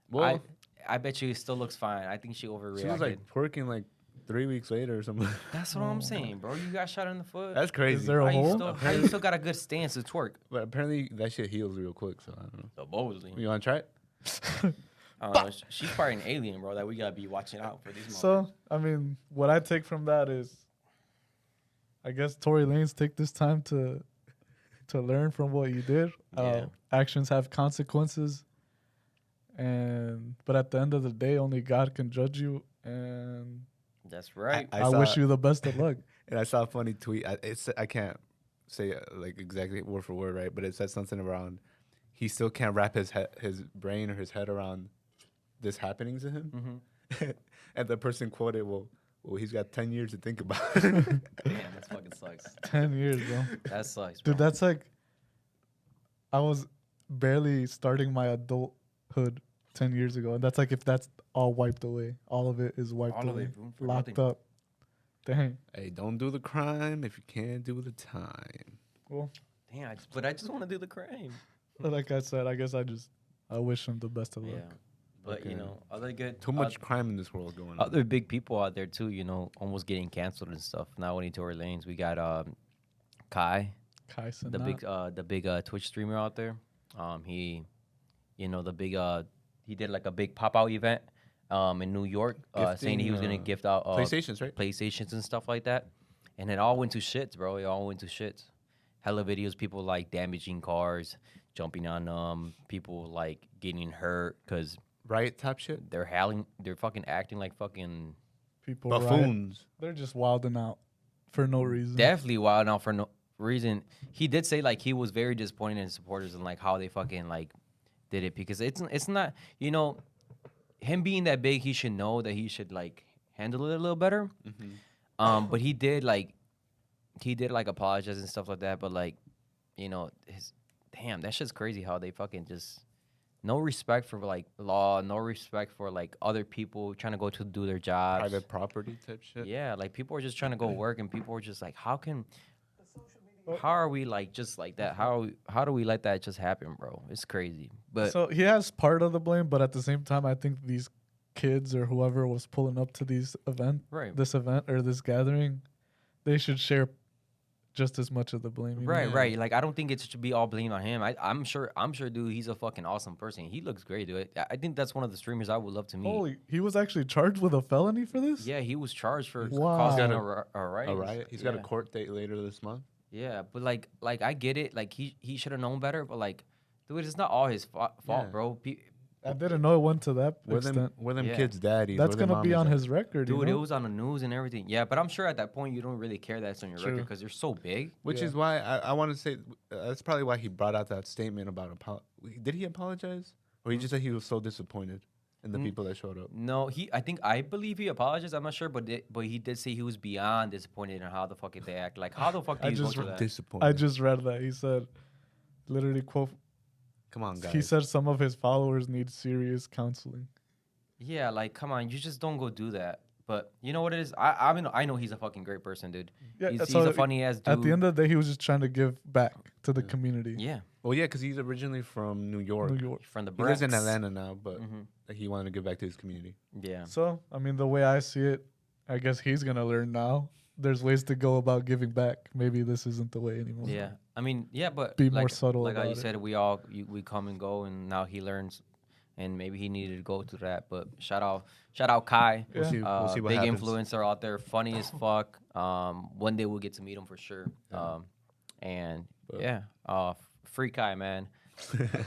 Speaker 3: Well,
Speaker 1: I bet you it still looks fine. I think she overreacted.
Speaker 3: she was like twerking like 3 weeks later or something.
Speaker 1: That's what I'm saying, bro. You got shot in the foot.
Speaker 3: That's crazy.
Speaker 2: Is there
Speaker 1: how
Speaker 2: a
Speaker 1: you
Speaker 2: hole?
Speaker 1: how you still got a good stance to twerk?
Speaker 3: But apparently that shit heals real quick, so I don't know.
Speaker 1: Supposedly.
Speaker 3: You want to try it?
Speaker 1: I don't know. She's probably an alien, bro. That we gotta be watching out for these.
Speaker 2: So I mean, what I take from that is, I guess Tory Lanez take this time to learn from what you did.
Speaker 1: Yeah.
Speaker 2: Actions have consequences, but at the end of the day, only God can judge you. And
Speaker 1: That's right.
Speaker 2: I wish you the best of luck.
Speaker 3: And I saw a funny tweet. I can't say like exactly word for word, right? But it said something around he still can't wrap his brain or his head around this happening to him.
Speaker 1: Mm-hmm.
Speaker 3: And the person quoted, well, he's got 10 years to think about.
Speaker 1: Damn, that fucking sucks.
Speaker 2: 10 years, bro.
Speaker 1: That sucks, bro.
Speaker 2: Dude, that's like, I was barely starting my adulthood 10 years ago. And that's like if that's all wiped away. All of it is wiped
Speaker 1: All of
Speaker 2: away.
Speaker 1: it, bro, for
Speaker 2: Locked
Speaker 1: nothing.
Speaker 2: up. Dang.
Speaker 3: Hey, don't do the crime if you can't do the time.
Speaker 2: Well,
Speaker 1: Damn, but I just want to do the crime.
Speaker 2: like I said, I guess I wish him the best of luck.
Speaker 1: Yeah, but
Speaker 3: Okay.
Speaker 1: you know, other good,
Speaker 3: Too much crime in this world going on.
Speaker 1: other big people out there too. You know, almost getting canceled and stuff. Not only Tory Lanez, we got Kai,
Speaker 2: Kai Cenat.
Speaker 1: the big Twitch streamer out there. He, you know, he did like a big pop out event in New York, saying he was gonna
Speaker 3: Gifting,
Speaker 1: gift out
Speaker 3: PlayStations, right?
Speaker 1: PlayStations and stuff like that, and it all went to shits, bro. It all went to shits. Hella videos, people like damaging cars, jumping on them, people like getting hurt because
Speaker 3: Riot type shit.
Speaker 1: they're fucking acting like fucking
Speaker 2: People riot.
Speaker 3: Buffoons.
Speaker 2: They're just wilding out for no reason.
Speaker 1: definitely wild out for no reason. He did say like he was very disappointed in his supporters and like how they fucking like did it because it's not, you know, him being that big, he should know that he should like handle it a little better. But he did like apologize and stuff like that. But like, you know, damn, that shit's crazy how they fucking just no respect for like law, no respect for like other people trying to go to do their jobs.
Speaker 3: Private property type shit.
Speaker 1: Yeah, like people are just trying to go work, and people are just like, how are we like just like that? How do we let that just happen, bro? It's crazy. But
Speaker 2: So he has part of the blame, but at the same time, I think these kids or whoever was pulling up to this event
Speaker 1: right,
Speaker 2: or this gathering, they should share just as much of the blame. You know?
Speaker 1: Right, right. Like I don't think it should be all blamed on him. I'm sure, dude. He's a fucking awesome person. He looks great, dude. I think that's one of the streamers I would love to meet.
Speaker 2: Holy, he was actually charged with a felony for this?
Speaker 1: Yeah, he was charged for
Speaker 2: Wow.
Speaker 1: causing
Speaker 3: A
Speaker 1: a riot.
Speaker 3: All right. He's got a
Speaker 1: Yeah.
Speaker 3: court date later this month.
Speaker 1: Yeah, but like I get it. Like he should have known better. But like, dude, it's not all his fault,
Speaker 3: Yeah.
Speaker 1: bro.
Speaker 2: I didn't know it went to that extent.
Speaker 3: We're them
Speaker 1: Yeah.
Speaker 3: kids' daddies.
Speaker 2: That's
Speaker 3: we're them
Speaker 2: going to be
Speaker 3: mommies'
Speaker 2: on
Speaker 3: daddies.
Speaker 2: his record,
Speaker 1: Dude,
Speaker 2: you
Speaker 1: it
Speaker 2: know?
Speaker 1: was on the news and everything. Yeah, but I'm sure at that point you don't really care that's on your record
Speaker 2: True.
Speaker 1: because you're so big.
Speaker 3: Which
Speaker 2: Yeah.
Speaker 3: is why I want to say that's probably why he brought out that statement about did he apologize, or he just said he was so disappointed in the people that showed up?
Speaker 1: No, I believe he apologized. I'm not sure, but he did say he was beyond disappointed in how the fuck they act. Like how the fuck do
Speaker 2: I
Speaker 1: you go
Speaker 2: just
Speaker 1: through that?
Speaker 3: Disappointed.
Speaker 2: I just read that. He said, literally, quote,
Speaker 3: Come on, guys.
Speaker 2: he said some of his followers need serious counseling.
Speaker 1: Yeah, like come on, you just don't go do that. But you know what it is? I mean, I know he's a fucking great person, dude.
Speaker 2: Yeah,
Speaker 1: He's
Speaker 2: so
Speaker 1: a funny ass dude.
Speaker 2: At the end of the day, he was just trying to give back to the community.
Speaker 1: Yeah,
Speaker 3: Well, yeah, because he's originally from New York.
Speaker 2: New York.
Speaker 1: from the
Speaker 3: He lives in
Speaker 1: Bronx.
Speaker 3: Atlanta now, but
Speaker 1: Mhm.
Speaker 3: he wanted to give back to his community.
Speaker 1: Yeah.
Speaker 2: So, I mean, the way I see it, I guess he's going to learn now. There's ways to go about giving back. Maybe this isn't the way anymore.
Speaker 1: Yeah, I mean, yeah, but
Speaker 2: Be
Speaker 1: like,
Speaker 2: more subtle
Speaker 1: Like how you
Speaker 2: about it.
Speaker 1: said, we come and go, and now he learns, and maybe he needed to go through that. But shout out Kai,
Speaker 3: We'll
Speaker 2: Yeah.
Speaker 3: see. We'll see what
Speaker 1: big
Speaker 3: happens.
Speaker 1: influencer out there, funny as fuck. One day we'll get to meet him for sure.
Speaker 3: Yeah.
Speaker 1: And
Speaker 3: But-
Speaker 1: yeah, free Kai, man.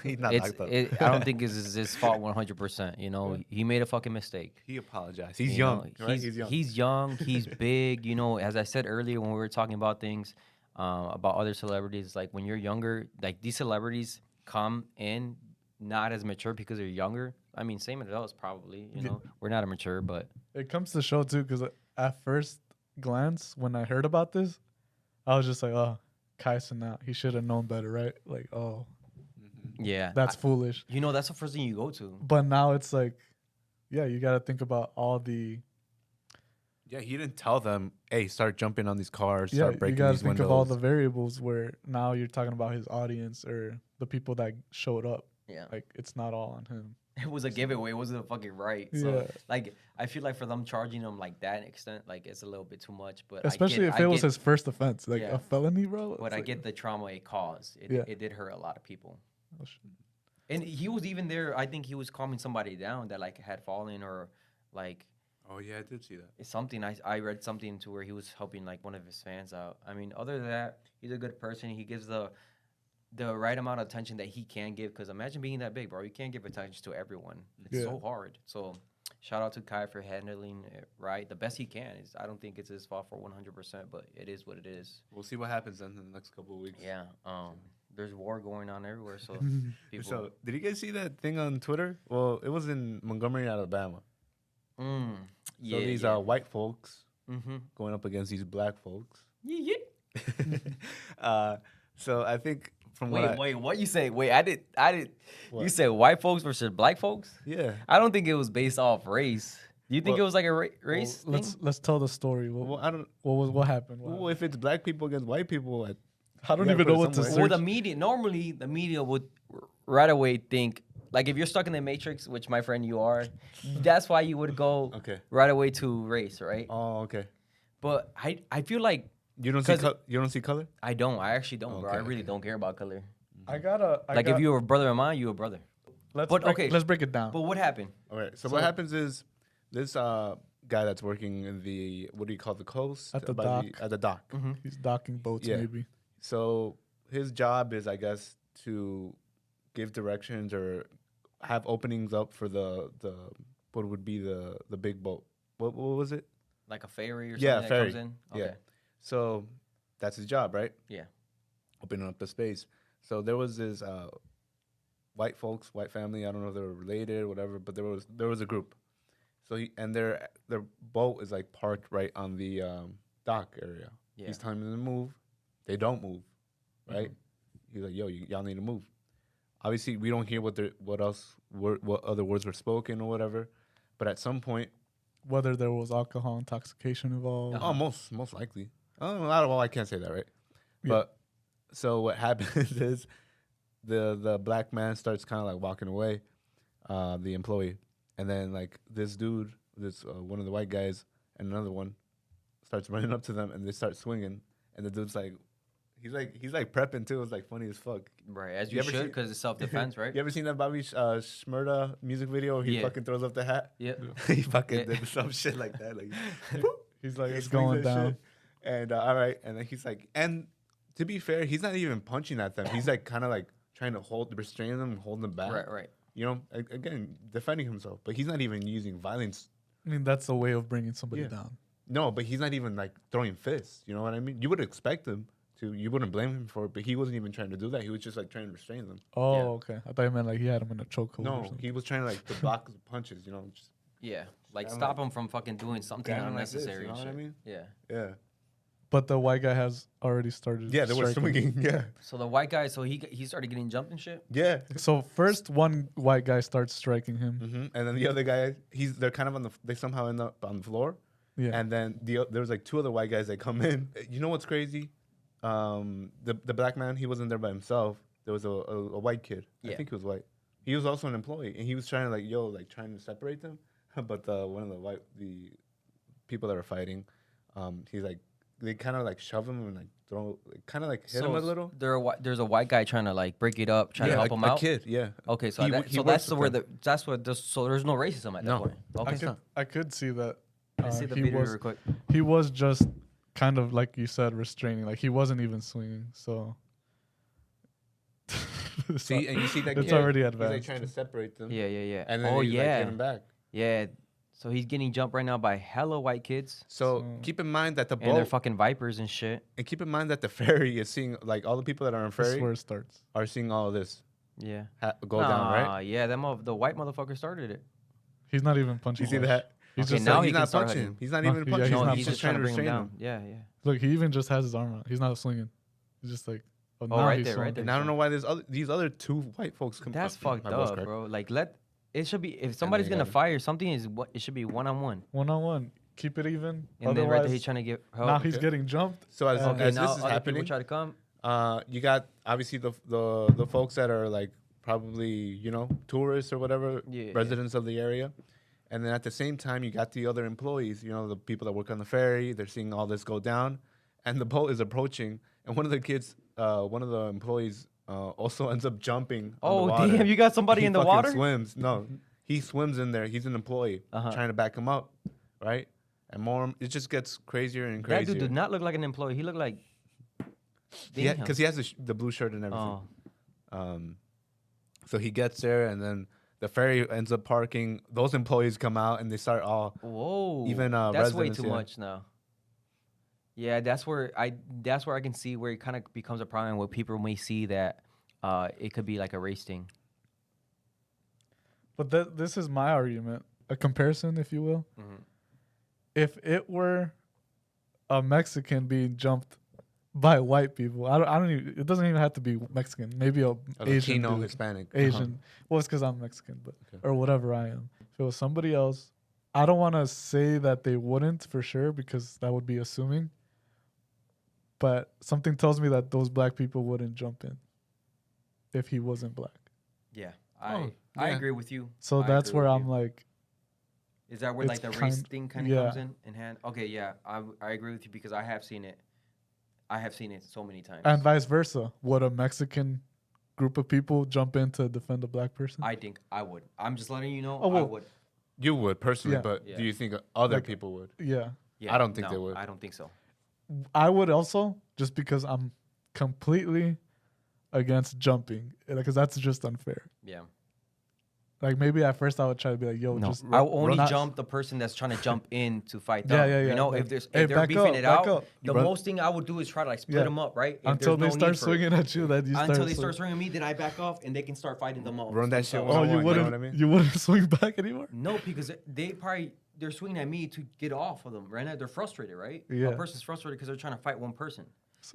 Speaker 3: He's not
Speaker 1: It's
Speaker 3: locked up.
Speaker 1: I don't think it's his fault 100%. You know, he made a fucking mistake.
Speaker 3: He apologized. He's
Speaker 1: You
Speaker 3: young,
Speaker 1: know,
Speaker 3: right?
Speaker 1: He's young. He's big. You know, as I said earlier when we were talking about things, about other celebrities, like when you're younger, like these celebrities come in not as mature because they're younger. I mean, same with us probably. You know, we're not immature, but
Speaker 2: It comes to show, too, because at first glance, when I heard about this, I was just like, oh, Kai Cenat, he should have known better, right? Like, oh,
Speaker 1: yeah,
Speaker 2: that's foolish.
Speaker 1: you know, that's the first thing you go to.
Speaker 2: But now it's like, yeah, you got to think about all the,
Speaker 3: Yeah, he didn't tell them, hey, start jumping on these cars,
Speaker 2: yeah,
Speaker 3: start
Speaker 2: you
Speaker 3: breaking
Speaker 2: got to
Speaker 3: these
Speaker 2: think
Speaker 3: windows.
Speaker 2: of all the variables where now you're talking about his audience or the people that showed up.
Speaker 1: Yeah,
Speaker 2: Like, it's not all on him.
Speaker 1: it was a giveaway. It wasn't a fucking right. So,
Speaker 2: Yeah.
Speaker 1: like, I feel like for them charging him like that extent, like it's a little bit too much. But
Speaker 2: Especially if it was his first offense, like
Speaker 1: Yeah.
Speaker 2: a felony, bro.
Speaker 1: But
Speaker 2: It's
Speaker 1: I
Speaker 2: like,
Speaker 1: get the trauma it caused.
Speaker 2: Yeah.
Speaker 1: It did hurt a lot of people.
Speaker 2: oh, shit.
Speaker 1: And he was even there. I think he was calming somebody down that like had fallen or like
Speaker 3: Oh, yeah, I did see that.
Speaker 1: it's something. I read something to where he was helping like one of his fans out. I mean, other than that, he's a good person. He gives the right amount of attention that he can give. Because imagine being that big, bro. You can't give attention to everyone. It's
Speaker 2: Yeah.
Speaker 1: so hard. So shout out to Kai for handling it right the best he can. I don't think it's his fault for 100%, but it is what it is.
Speaker 3: We'll see what happens then in the next couple of weeks.
Speaker 1: Yeah. There's war going on everywhere, so people.
Speaker 3: So, did you guys see that thing on Twitter? Well, it was in Montgomery, Alabama.
Speaker 1: yeah.
Speaker 3: So these
Speaker 1: yeah.
Speaker 3: white folks
Speaker 1: Mm-hmm.
Speaker 3: going up against these black folks.
Speaker 1: Yeah.
Speaker 3: So I think from what
Speaker 1: Wait, what you say? Wait, I did. You
Speaker 3: What?
Speaker 1: said white folks versus black folks?
Speaker 3: yeah.
Speaker 1: I don't think it was based off race. Do you think
Speaker 3: Well-
Speaker 1: it was like a
Speaker 2: Well,
Speaker 1: race
Speaker 2: let's tell the story.
Speaker 3: Well, I don't.
Speaker 2: What happened?
Speaker 3: Well, if it's black people against white people,
Speaker 2: I don't
Speaker 3: you gotta
Speaker 2: even
Speaker 3: put
Speaker 2: know
Speaker 3: it
Speaker 2: what to
Speaker 3: somewhere.
Speaker 2: search.
Speaker 1: Well, the media normally the media would right away think like if you're stuck in the matrix, which my friend you are, that's why you would go
Speaker 3: Okay.
Speaker 1: right away to race, right?
Speaker 3: Oh, okay.
Speaker 1: But I feel like
Speaker 3: You don't see
Speaker 1: 'Cause-
Speaker 3: you don't see color.
Speaker 1: I don't. I actually don't, bro. I
Speaker 3: Okay,
Speaker 1: really
Speaker 3: okay.
Speaker 1: don't care about color.
Speaker 2: I
Speaker 1: If you were a brother of mine, you a brother.
Speaker 2: let's
Speaker 1: but
Speaker 2: break,
Speaker 1: okay.
Speaker 2: let's break it down.
Speaker 1: But what happened?
Speaker 3: All right. So,
Speaker 2: So-
Speaker 3: what happens is this guy that's working in the what do you call the coast
Speaker 2: At the
Speaker 3: By
Speaker 2: dock.
Speaker 3: at the dock.
Speaker 1: Mm-hmm.
Speaker 2: He's docking boats,
Speaker 3: Yeah.
Speaker 2: maybe.
Speaker 3: So his job is, I guess, to give directions or have openings up for the what would be the big boat. What was it?
Speaker 1: Like a ferry or
Speaker 3: Yeah,
Speaker 1: something
Speaker 3: ferry.
Speaker 1: that comes in?
Speaker 3: Yeah.
Speaker 1: Okay.
Speaker 3: So that's his job, right?
Speaker 1: Yeah.
Speaker 3: Opening up the space. So there was this white folks, white family. I don't know if they were related or whatever, but there was a group. So their boat is like parked right on the dock area.
Speaker 1: Yeah.
Speaker 3: He's telling them to move. They don't move, right? He's like, "Yo, y'all need to move." Obviously, we don't hear what other words were spoken or whatever. But at some point,
Speaker 2: Whether there was alcohol intoxication involved.
Speaker 1: Uh-huh.
Speaker 3: oh, most likely. I can't say that, right?
Speaker 2: Yeah.
Speaker 3: But so what happens is the black man starts kind of like walking away, the employee, and then like this dude, one of the white guys, and another one starts running up to them, and they start swinging, and the dude's like, He's like prepping too. It's like funny as fuck.
Speaker 1: Right, as
Speaker 3: You
Speaker 1: you
Speaker 3: ever
Speaker 1: should,
Speaker 3: seen-
Speaker 1: because it's self-defense, right?
Speaker 3: You ever seen that Bobby Shmurda music video where he
Speaker 1: Yeah.
Speaker 3: fucking throws up the hat?
Speaker 1: Yeah.
Speaker 3: He fucking
Speaker 1: Yeah.
Speaker 3: did some shit like that. Like,
Speaker 2: He's like,
Speaker 3: he
Speaker 2: it's
Speaker 3: swings
Speaker 2: going
Speaker 3: that
Speaker 2: down.
Speaker 3: shit. And all right, and then he's like, and to be fair, he's not even punching at them. He's like kind of like trying to restrain them, holding them back.
Speaker 1: Right, right.
Speaker 3: You know, again, defending himself, but he's not even using violence.
Speaker 2: I mean, that's a way of bringing somebody
Speaker 3: Yeah.
Speaker 2: down.
Speaker 3: No, but he's not even like throwing fists. You know what I mean? You would expect him to. You wouldn't blame him for it, but he wasn't even trying to do that. He was just like trying to restrain them.
Speaker 2: Oh,
Speaker 1: Yeah.
Speaker 2: okay. I thought you meant like he had him in a chokehold. or
Speaker 3: No,
Speaker 2: something.
Speaker 3: he was trying to like to block the punches. You know, just
Speaker 1: Yeah, like
Speaker 3: I'm
Speaker 1: stop him from fucking doing something
Speaker 3: grab him like this,
Speaker 1: unnecessary.
Speaker 3: you know
Speaker 1: and
Speaker 3: what I
Speaker 1: shit.
Speaker 3: mean?
Speaker 1: Yeah.
Speaker 3: yeah,
Speaker 2: But the white guy has already started.
Speaker 3: yeah. They were
Speaker 2: striking.
Speaker 3: swinging. Yeah,
Speaker 1: So the white guy, so he started getting jumped and shit.
Speaker 3: yeah.
Speaker 2: So first, one white guy starts striking him.
Speaker 3: And then the other guy, they're kind of on the. They somehow end up on the floor.
Speaker 2: Yeah.
Speaker 3: And then there was like two other white guys that come in. You know what's crazy? The black man, he wasn't there by himself. There was a white kid. I
Speaker 1: Yeah.
Speaker 3: think he was white. He was also an employee, and he was trying to trying to separate them. But one of the people that are fighting, he's like, they kind of like shove him and like throw, kind of like hit him a little.
Speaker 1: There's a white guy trying to like break it up, trying to help him
Speaker 3: a
Speaker 1: out.
Speaker 3: kid, yeah.
Speaker 1: Okay, so
Speaker 3: He
Speaker 1: so
Speaker 3: works
Speaker 1: that's
Speaker 3: with
Speaker 1: where
Speaker 3: them.
Speaker 1: so there's no racism at that
Speaker 3: No.
Speaker 1: point. Okay,
Speaker 2: I could see that.
Speaker 1: I see the
Speaker 2: he
Speaker 1: video
Speaker 2: was
Speaker 1: real quick.
Speaker 2: he was just kind of like you said, restraining. Like he wasn't even swinging. So
Speaker 3: See, and you see that
Speaker 2: it's
Speaker 3: kid,
Speaker 2: already
Speaker 3: he's like
Speaker 2: advanced.
Speaker 3: trying to separate them.
Speaker 1: Yeah, yeah, yeah.
Speaker 3: And then
Speaker 1: oh
Speaker 3: he's like
Speaker 1: yeah,
Speaker 3: hitting back.
Speaker 1: yeah. So he's getting jumped right now by hella white kids,
Speaker 3: So
Speaker 2: So-
Speaker 3: keep in mind that the
Speaker 1: and they're
Speaker 3: boat,
Speaker 1: fucking vipers and shit.
Speaker 3: and keep in mind that the ferry is seeing, like all the people that are on
Speaker 2: This is
Speaker 3: ferry
Speaker 2: where it starts.
Speaker 3: are seeing all of this
Speaker 1: Yeah.
Speaker 3: go down, right?
Speaker 1: Yeah, the white motherfucker started it.
Speaker 2: He's not even punching.
Speaker 3: You see
Speaker 2: him.
Speaker 3: that?
Speaker 2: He's
Speaker 1: Okay,
Speaker 2: just
Speaker 1: now
Speaker 2: like,
Speaker 1: he
Speaker 3: he's
Speaker 1: can
Speaker 3: not
Speaker 1: start
Speaker 3: punching.
Speaker 1: hitting.
Speaker 3: He's not
Speaker 2: No,
Speaker 3: even
Speaker 2: yeah,
Speaker 3: punching.
Speaker 2: he's
Speaker 1: No,
Speaker 2: not
Speaker 1: he's
Speaker 3: He's
Speaker 1: just trying to bring him
Speaker 3: restrain
Speaker 1: down. Yeah, yeah.
Speaker 2: look. He even just has his arm out. He's not swinging. He's just like. Oh,
Speaker 1: Oh,
Speaker 2: now
Speaker 1: right
Speaker 2: he's
Speaker 1: there, right
Speaker 2: swinging.
Speaker 1: there.
Speaker 3: And I don't know why these other two white folks come.
Speaker 1: That's fucked
Speaker 3: my voice
Speaker 1: up,
Speaker 3: cracked.
Speaker 1: bro. Like it should be if somebody's
Speaker 3: you
Speaker 1: gonna
Speaker 3: got it.
Speaker 1: fire something it should be one-on-one.
Speaker 2: 1-on-one. Keep it even.
Speaker 1: And then right there
Speaker 2: Otherwise,
Speaker 1: he's trying to get help.
Speaker 2: now he's
Speaker 3: Okay.
Speaker 2: getting jumped.
Speaker 3: So as,
Speaker 2: Okay,
Speaker 3: as
Speaker 1: now
Speaker 3: this is
Speaker 1: other
Speaker 3: happening,
Speaker 1: people try to come.
Speaker 3: you got obviously the folks that are like probably tourists or whatever,
Speaker 1: Yeah.
Speaker 3: residents of the area, and then at the same time you got the other employees, the people that work on the ferry. They're seeing all this go down, and the boat is approaching, and one of the kids, one of the employees, also ends up jumping. on the
Speaker 1: Oh
Speaker 3: water.
Speaker 1: damn, you got somebody
Speaker 3: He
Speaker 1: in the
Speaker 3: fucking
Speaker 1: water?
Speaker 3: Swims. No, he swims in there. He's an employee
Speaker 1: Uh-huh.
Speaker 3: trying to back him up, right? And more, it just gets crazier and
Speaker 1: That
Speaker 3: crazier.
Speaker 1: dude did not look like an employee. He looked like
Speaker 3: Yeah,
Speaker 1: damn.
Speaker 3: because he has the blue shirt and everything.
Speaker 1: Oh,
Speaker 3: So he gets there, and then the ferry ends up parking. Those employees come out, and they start all.
Speaker 1: whoa.
Speaker 3: Even,
Speaker 1: that's way
Speaker 3: residents,
Speaker 1: too
Speaker 3: yeah.
Speaker 1: much now. Yeah, that's where I can see where it kind of becomes a problem where people may see that it could be like a race thing.
Speaker 2: But this is my argument, a comparison, if you will.
Speaker 1: Mhm.
Speaker 2: If it were a Mexican being jumped by white people, I don't even. It doesn't even have to be Mexican. Maybe a Asian
Speaker 3: Latino,
Speaker 2: dude.
Speaker 3: Hispanic.
Speaker 2: Asian. Well, it's because I'm Mexican, but
Speaker 3: Okay.
Speaker 2: or whatever I am. If it was somebody else, I don't want to say that they wouldn't for sure because that would be assuming. But something tells me that those black people wouldn't jump in if he wasn't black.
Speaker 1: Yeah,
Speaker 3: Oh,
Speaker 1: I
Speaker 3: yeah.
Speaker 1: agree with you.
Speaker 2: So
Speaker 1: I
Speaker 2: that's
Speaker 1: agree
Speaker 2: where
Speaker 1: with
Speaker 2: I'm
Speaker 1: you.
Speaker 2: like,
Speaker 1: Is that where like
Speaker 2: it's
Speaker 1: the race
Speaker 2: kind-
Speaker 1: thing kind of
Speaker 2: yeah.
Speaker 1: comes in hand? Okay, yeah, I agree with you because I have seen it. I have seen it so many times.
Speaker 2: and vice versa. Would a Mexican group of people jump in to defend a black person?
Speaker 1: I think I would. I'm just letting you know
Speaker 2: Oh,
Speaker 1: I
Speaker 2: well,
Speaker 1: would.
Speaker 3: You would personally,
Speaker 2: Yeah.
Speaker 3: but
Speaker 1: Yeah.
Speaker 3: do you think other
Speaker 2: Like-
Speaker 3: people would?
Speaker 2: Yeah.
Speaker 1: Yeah,
Speaker 3: I don't think
Speaker 1: no,
Speaker 3: they would.
Speaker 1: I don't think so.
Speaker 2: I would also, just because I'm completely against jumping, because that's just unfair.
Speaker 1: Yeah.
Speaker 2: Like maybe at first I would try to be like, yo,
Speaker 1: No,
Speaker 2: just
Speaker 1: I will only
Speaker 2: not-
Speaker 1: jump the person that's trying to jump in to fight
Speaker 2: Yeah,
Speaker 1: them.
Speaker 2: yeah, yeah.
Speaker 1: You know,
Speaker 2: Like,
Speaker 1: if
Speaker 2: hey,
Speaker 1: they're
Speaker 2: back
Speaker 1: beefing
Speaker 2: up,
Speaker 1: it
Speaker 2: back
Speaker 1: out,
Speaker 2: up.
Speaker 1: the
Speaker 3: Run-
Speaker 1: most thing I would do is try to like split
Speaker 2: Yeah.
Speaker 1: them up, right? If
Speaker 2: until
Speaker 1: there's
Speaker 2: they
Speaker 1: no
Speaker 2: start
Speaker 1: need for it.
Speaker 2: swinging at you, then you
Speaker 1: Until
Speaker 2: start
Speaker 1: they start
Speaker 2: swinging.
Speaker 1: swinging at me, then I back off and they can start fighting them all.
Speaker 3: Run that shit
Speaker 1: themselves.
Speaker 2: Oh,
Speaker 3: one-on-one,
Speaker 2: you
Speaker 3: you know
Speaker 2: wouldn't,
Speaker 3: what I mean?
Speaker 2: you wouldn't swing back anymore?
Speaker 1: No, because they're swinging at me to get off of them, right? They're frustrated, right?
Speaker 2: Yeah.
Speaker 1: A person's frustrated because they're trying to fight one person.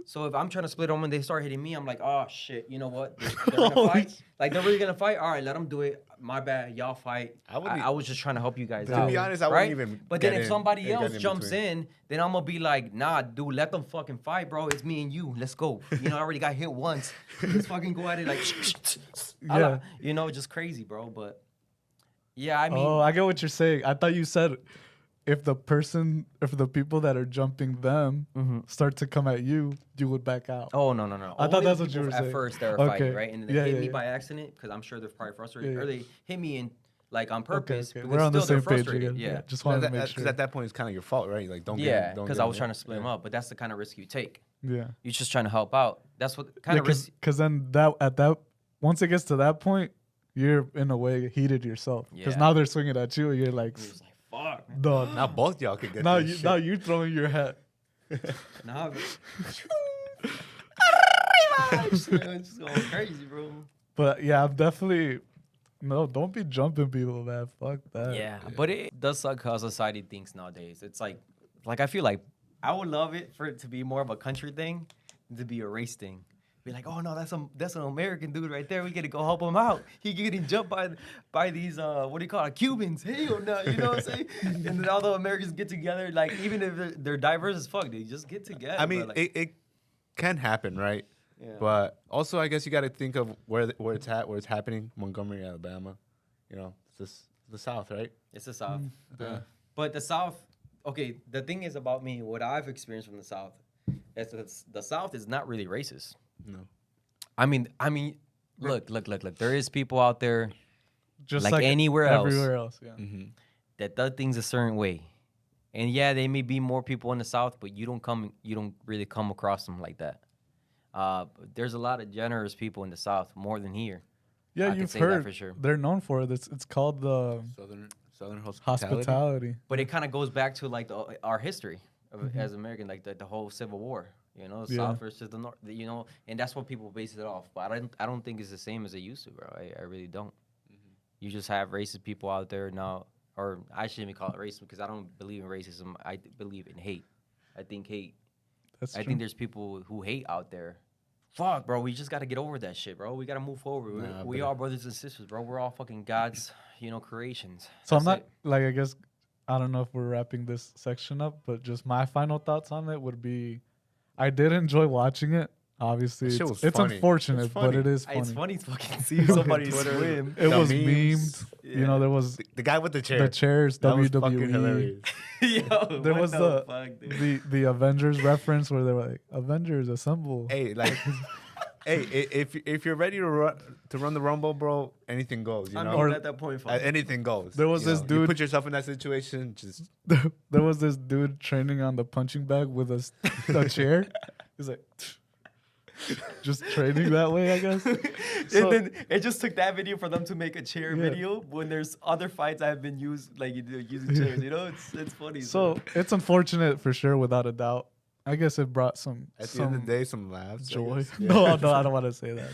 Speaker 1: So if I'm trying to split them and they start hitting me, I'm like, oh shit, you know what? They're gonna
Speaker 2: Holy
Speaker 1: fight. Like they're really gonna fight. All right, let them do it. My bad, y'all fight.
Speaker 3: I wouldn't
Speaker 1: I was just trying to help you guys
Speaker 3: To
Speaker 1: out.
Speaker 3: be honest, I
Speaker 1: right?
Speaker 3: wouldn't even.
Speaker 1: But then
Speaker 3: get
Speaker 1: if
Speaker 3: in
Speaker 1: somebody
Speaker 3: and get
Speaker 1: else jumps
Speaker 3: between.
Speaker 1: in, then I'm gonna be like, nah, dude, let them fucking fight, bro. It's me and you. Let's go. You know, I already got hit once. Let's fucking go at it like,
Speaker 2: Yeah.
Speaker 1: you know, just crazy, bro. But yeah, I mean,
Speaker 2: Oh, I get what you're saying. I thought you said if the people that are jumping them start to come at you, you would back out.
Speaker 1: Oh no.
Speaker 2: I thought that's what you were saying.
Speaker 1: At first they were
Speaker 2: Okay.
Speaker 1: fighting, right? And then they
Speaker 2: Yeah,
Speaker 1: hit
Speaker 2: yeah,
Speaker 1: me
Speaker 2: yeah.
Speaker 1: by accident because I'm sure they're probably frustrated,
Speaker 2: Yeah,
Speaker 1: or
Speaker 2: yeah.
Speaker 1: they hit me in like on purpose.
Speaker 2: Okay.
Speaker 1: Because
Speaker 2: We're on the
Speaker 1: still they're
Speaker 2: same page
Speaker 1: frustrated.
Speaker 2: again.
Speaker 1: Yeah.
Speaker 2: Just wanted to make
Speaker 3: Because
Speaker 2: sure.
Speaker 3: at that point, it's kind of your fault, right? Like, don't
Speaker 1: Yeah,
Speaker 3: get
Speaker 1: because I was trying to split them up, but that's the kind of risk you take.
Speaker 2: Yeah.
Speaker 1: You're just trying to help out. That's what kind of risk.
Speaker 2: Because then once it gets to that point, you're in a way heated yourself. Because
Speaker 1: Yeah.
Speaker 2: now they're swinging at you, and you're like,
Speaker 1: You're just like, fuck. Man.
Speaker 2: dog.
Speaker 3: Now both y'all could get
Speaker 2: Now
Speaker 3: this shit.
Speaker 2: you're throwing your hat.
Speaker 1: Nah, bro. Just going crazy, bro.
Speaker 2: But yeah, I'm definitely don't be jumping people, man. Fuck that.
Speaker 1: Yeah, but it does suck how society thinks nowadays. It's like I feel like I would love it for it to be more of a country thing than to be a race thing. Be like, oh no, that's an American dude right there. We gotta go help him out. He getting jumped by these what do you call it, Cubans? Hell no, you know what I'm saying? And then all the Americans get together, like even if they're diverse as fuck, they just get together.
Speaker 3: I mean,
Speaker 1: bro, like,
Speaker 3: it can happen, right?
Speaker 1: yeah.
Speaker 3: But also, I guess you got to think of where it's happening. Montgomery, Alabama. You know, it's just the South, right?
Speaker 1: It's the South.
Speaker 3: Yeah.
Speaker 1: But the South, okay, the thing is about me, what I've experienced from the South, is that the South is not really racist.
Speaker 3: No.
Speaker 1: I mean, look. There is people out there
Speaker 2: Just
Speaker 1: like anywhere else.
Speaker 2: Everywhere else, yeah.
Speaker 3: Mm-hmm.
Speaker 1: that does things a certain way. And yeah, they may be more people in the South, but you don't really come across them like that. There's a lot of generous people in the South, more than here.
Speaker 2: Yeah,
Speaker 1: I can
Speaker 2: you've
Speaker 1: say that
Speaker 2: heard.
Speaker 1: for sure.
Speaker 2: They're known for it. It's called the
Speaker 3: Southern hospitality.
Speaker 2: hospitality.
Speaker 1: But it kind of goes back to like our history as American, like the whole Civil War. You know,
Speaker 2: Yeah.
Speaker 1: South versus the North. You know, and that's what people base it off. But I don't think it's the same as it used to, bro. I really don't. You just have racist people out there now, or I shouldn't even call it racism because I don't believe in racism. I believe in hate. I think hate.
Speaker 2: That's
Speaker 1: I
Speaker 2: true.
Speaker 1: think there's people who hate out there. Fuck, bro. We just got to get over that shit, bro. We got to move forward.
Speaker 3: Nah,
Speaker 1: we
Speaker 3: but-
Speaker 1: are brothers and sisters, bro. We're all fucking God's, creations.
Speaker 2: So I'm
Speaker 1: That's
Speaker 2: not
Speaker 1: it.
Speaker 2: like, I guess I don't know if we're wrapping this section up, but just my final thoughts on it would be, I did enjoy watching it. Obviously,
Speaker 3: That shit
Speaker 2: it's
Speaker 3: was funny.
Speaker 2: unfortunate,
Speaker 3: It's
Speaker 2: but
Speaker 3: funny.
Speaker 2: it is funny.
Speaker 1: It's funny to fucking see somebody
Speaker 3: Twitter.
Speaker 1: swim.
Speaker 2: It
Speaker 3: The
Speaker 2: was
Speaker 3: memes.
Speaker 2: memed. You know, there was
Speaker 3: The guy with the chair.
Speaker 2: the chairs,
Speaker 3: That was
Speaker 2: WWE.
Speaker 3: fucking hilarious.
Speaker 1: Yo,
Speaker 2: There
Speaker 1: what
Speaker 2: was
Speaker 1: the fuck, dude?
Speaker 2: the Avengers reference where they were like, "Avengers assemble."
Speaker 3: Hey, like, if you're ready to run the Rumble, bro, anything goes. You
Speaker 1: I
Speaker 3: know,
Speaker 1: mean,
Speaker 2: Or-
Speaker 1: at that point, fuck.
Speaker 3: anything goes.
Speaker 2: There was
Speaker 3: you
Speaker 2: this
Speaker 3: know?
Speaker 2: dude-
Speaker 3: You put yourself in that situation. Just
Speaker 2: There was this dude training on the punching bag with a chair. He's like, just training that way, I guess. So-
Speaker 1: and then it just took that video for them to make a chair
Speaker 2: Yeah.
Speaker 1: video when there's other fights that have been used, like using chairs. You know, it's funny.
Speaker 2: So it's unfortunate for sure, without a doubt. I guess it brought some
Speaker 3: at the end of the day, some laughs. I
Speaker 2: joy.
Speaker 3: guess. Yeah.
Speaker 2: No, I don't want to say that.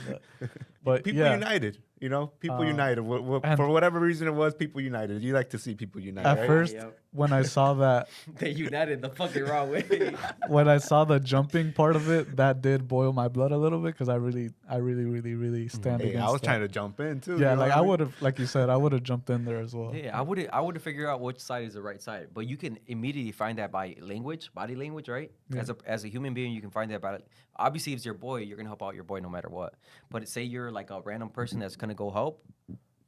Speaker 2: But
Speaker 3: People
Speaker 2: yeah,
Speaker 3: united. You know, people united.
Speaker 2: and-
Speaker 3: For whatever reason it was, people united. You like to see people united.
Speaker 2: at
Speaker 3: right?
Speaker 2: first
Speaker 1: Yep.
Speaker 2: when I saw that,
Speaker 1: they united the fucking wrong way.
Speaker 2: when I saw the jumping part of it, that did boil my blood a little bit because I really stand
Speaker 3: Hey,
Speaker 2: against.
Speaker 3: I was
Speaker 2: that.
Speaker 3: trying to jump in too.
Speaker 2: Yeah,
Speaker 3: you know
Speaker 2: like
Speaker 3: what
Speaker 2: I
Speaker 3: mean?
Speaker 2: would have, like you said, I would have jumped in there as well.
Speaker 1: Yeah, I would have figured out which side is the right side, but you can immediately find that by body language, right?
Speaker 2: Yeah.
Speaker 1: As a human being, you can find that by obviously if it's your boy, you're gonna help out your boy no matter what. But say you're like a random person that's gonna go help,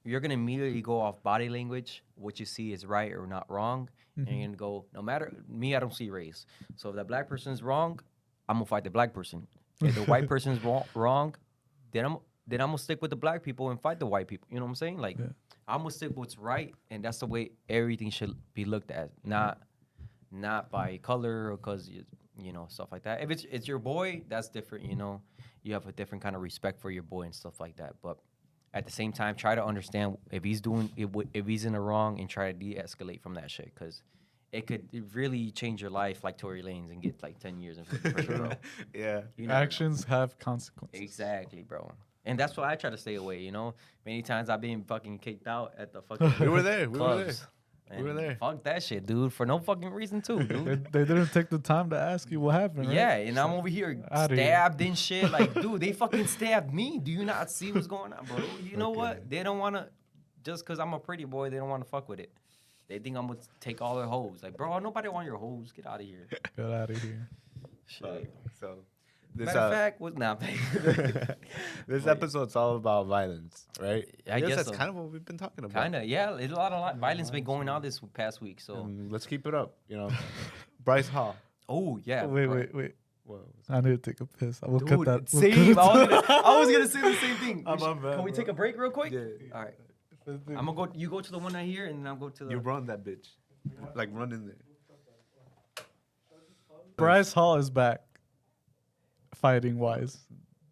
Speaker 1: you're gonna immediately go off body language, what you see is right or not wrong, and you're gonna go no matter me. I don't see race, so if that black person is wrong, I'm gonna fight the black person. If the white person is wrong, then I'm gonna stick with the black people and fight the white people. You know what I'm saying? Like
Speaker 2: Yeah.
Speaker 1: I'm gonna stick with what's right, and that's the way everything should be looked at, not by color or because you know stuff like that. If it's your boy, that's different. You know, you have a different kind of respect for your boy and stuff like that. But at the same time, try to understand if he's doing if he's in the wrong and try to de-escalate from that shit because it could really change your life like Tory Lanez and get like 10 years in prison, bro.
Speaker 3: Yeah.
Speaker 1: You never know.
Speaker 2: Actions have consequences.
Speaker 1: Exactly, bro. And that's why I try to stay away, you know? Many times I've been fucking kicked out at the fucking
Speaker 3: We were there. We were there.
Speaker 1: clubs.
Speaker 3: We were
Speaker 1: And
Speaker 3: there.
Speaker 1: Fuck that shit, dude, for no fucking reason, too, dude.
Speaker 2: They didn't take the time to ask you what happened. Right?
Speaker 1: Yeah, and I'm over here
Speaker 2: Outta here.
Speaker 1: stabbed and shit. Like, dude, they fucking stabbed me. Do you not see what's going on, bro? You know
Speaker 3: Okay.
Speaker 1: what? They don't want to, just because I'm a pretty boy, they don't want to fuck with it. They think I'm going to take all their hoes. Like, bro, nobody want your hoes. Get out of here.
Speaker 2: Get out of here.
Speaker 1: Shit.
Speaker 3: So This
Speaker 1: Matter of fact, was not.
Speaker 3: this episode's all about violence, right?
Speaker 1: I guess
Speaker 3: that's
Speaker 1: so.
Speaker 3: kind of what we've been talking about.
Speaker 1: Kind of, yeah. There's a lot of violence been going on this past week. So,
Speaker 3: Let's keep it up. Bryce Hall.
Speaker 1: oh yeah.
Speaker 2: Wait.
Speaker 3: What?
Speaker 2: I need to take a piss. I will cut
Speaker 1: Dude,
Speaker 2: that.
Speaker 1: same. I was gonna say the same thing.
Speaker 3: I'm on bad,
Speaker 1: Can we
Speaker 3: bro.
Speaker 1: take a break real quick?
Speaker 3: Yeah.
Speaker 1: All right. I'm gonna go. You go to the one right here, and then I'll go to the.
Speaker 3: You run that bitch. Like run in there.
Speaker 2: Bryce Hall is back, fighting wise.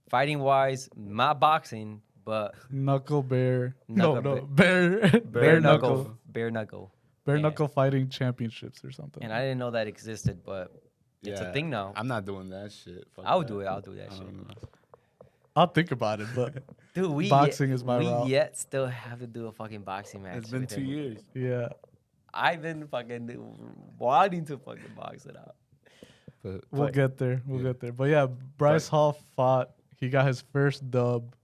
Speaker 1: Fighting wise, not boxing, but
Speaker 2: Knuckle bear.
Speaker 1: Knuckle
Speaker 2: No, bear.
Speaker 1: bare knuckle, bare knuckle,
Speaker 2: Bare
Speaker 1: Yeah.
Speaker 2: knuckle fighting championships or something.
Speaker 1: and I didn't know that existed, but it's a thing now.
Speaker 3: I'm not doing that shit. Fuck
Speaker 1: I'll
Speaker 3: that.
Speaker 1: do it. I'll do that
Speaker 3: I
Speaker 1: shit.
Speaker 3: don't know.
Speaker 2: I'll think about it, but
Speaker 1: Dude,
Speaker 2: Boxing is my
Speaker 1: we
Speaker 2: route.
Speaker 1: yet still have to do a fucking boxing match.
Speaker 3: It's been
Speaker 1: with
Speaker 3: 2
Speaker 1: him.
Speaker 3: years.
Speaker 2: yeah.
Speaker 1: I've been fucking wanting to fucking box it out.
Speaker 3: But
Speaker 2: We'll get there. We'll get there. But yeah, Bryce Hall fought. He got his first dub.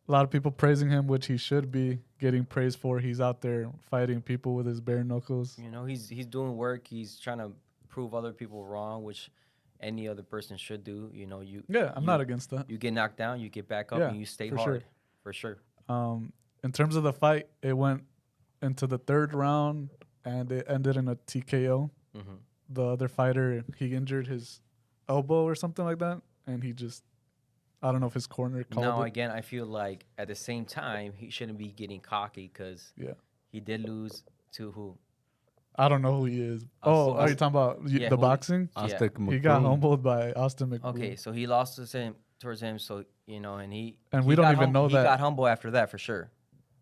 Speaker 2: A lot of people praising him, which he should be getting praised for. He's out there fighting people with his bare knuckles.
Speaker 1: You know, he's doing work. He's trying to prove other people wrong, which any other person should do. You know,
Speaker 2: Yeah, I'm not against that.
Speaker 1: you get knocked down, you get back up,
Speaker 2: Yeah,
Speaker 1: and you stay
Speaker 2: for
Speaker 1: hard.
Speaker 2: sure.
Speaker 1: For sure.
Speaker 2: In terms of the fight, it went into the third round and it ended in a TKO.
Speaker 1: Mm-hmm.
Speaker 2: The other fighter, he injured his elbow or something like that, and he just, I don't know if his corner called
Speaker 1: Now,
Speaker 2: it.
Speaker 1: again, I feel like at the same time, he shouldn't be getting cocky because
Speaker 2: Yeah.
Speaker 1: he did lose to who?
Speaker 2: I don't know who he is.
Speaker 1: Austin-
Speaker 2: Are you talking about
Speaker 1: Yeah,
Speaker 2: the
Speaker 1: who-
Speaker 2: boxing?
Speaker 3: Austin
Speaker 2: He got
Speaker 3: McBroom.
Speaker 2: humbled by Austin McBroom.
Speaker 1: Okay, so he lost towards him, so, and he.
Speaker 2: And
Speaker 1: he
Speaker 2: we don't
Speaker 1: got
Speaker 2: even know
Speaker 1: He
Speaker 2: that.
Speaker 1: got humble after that for sure.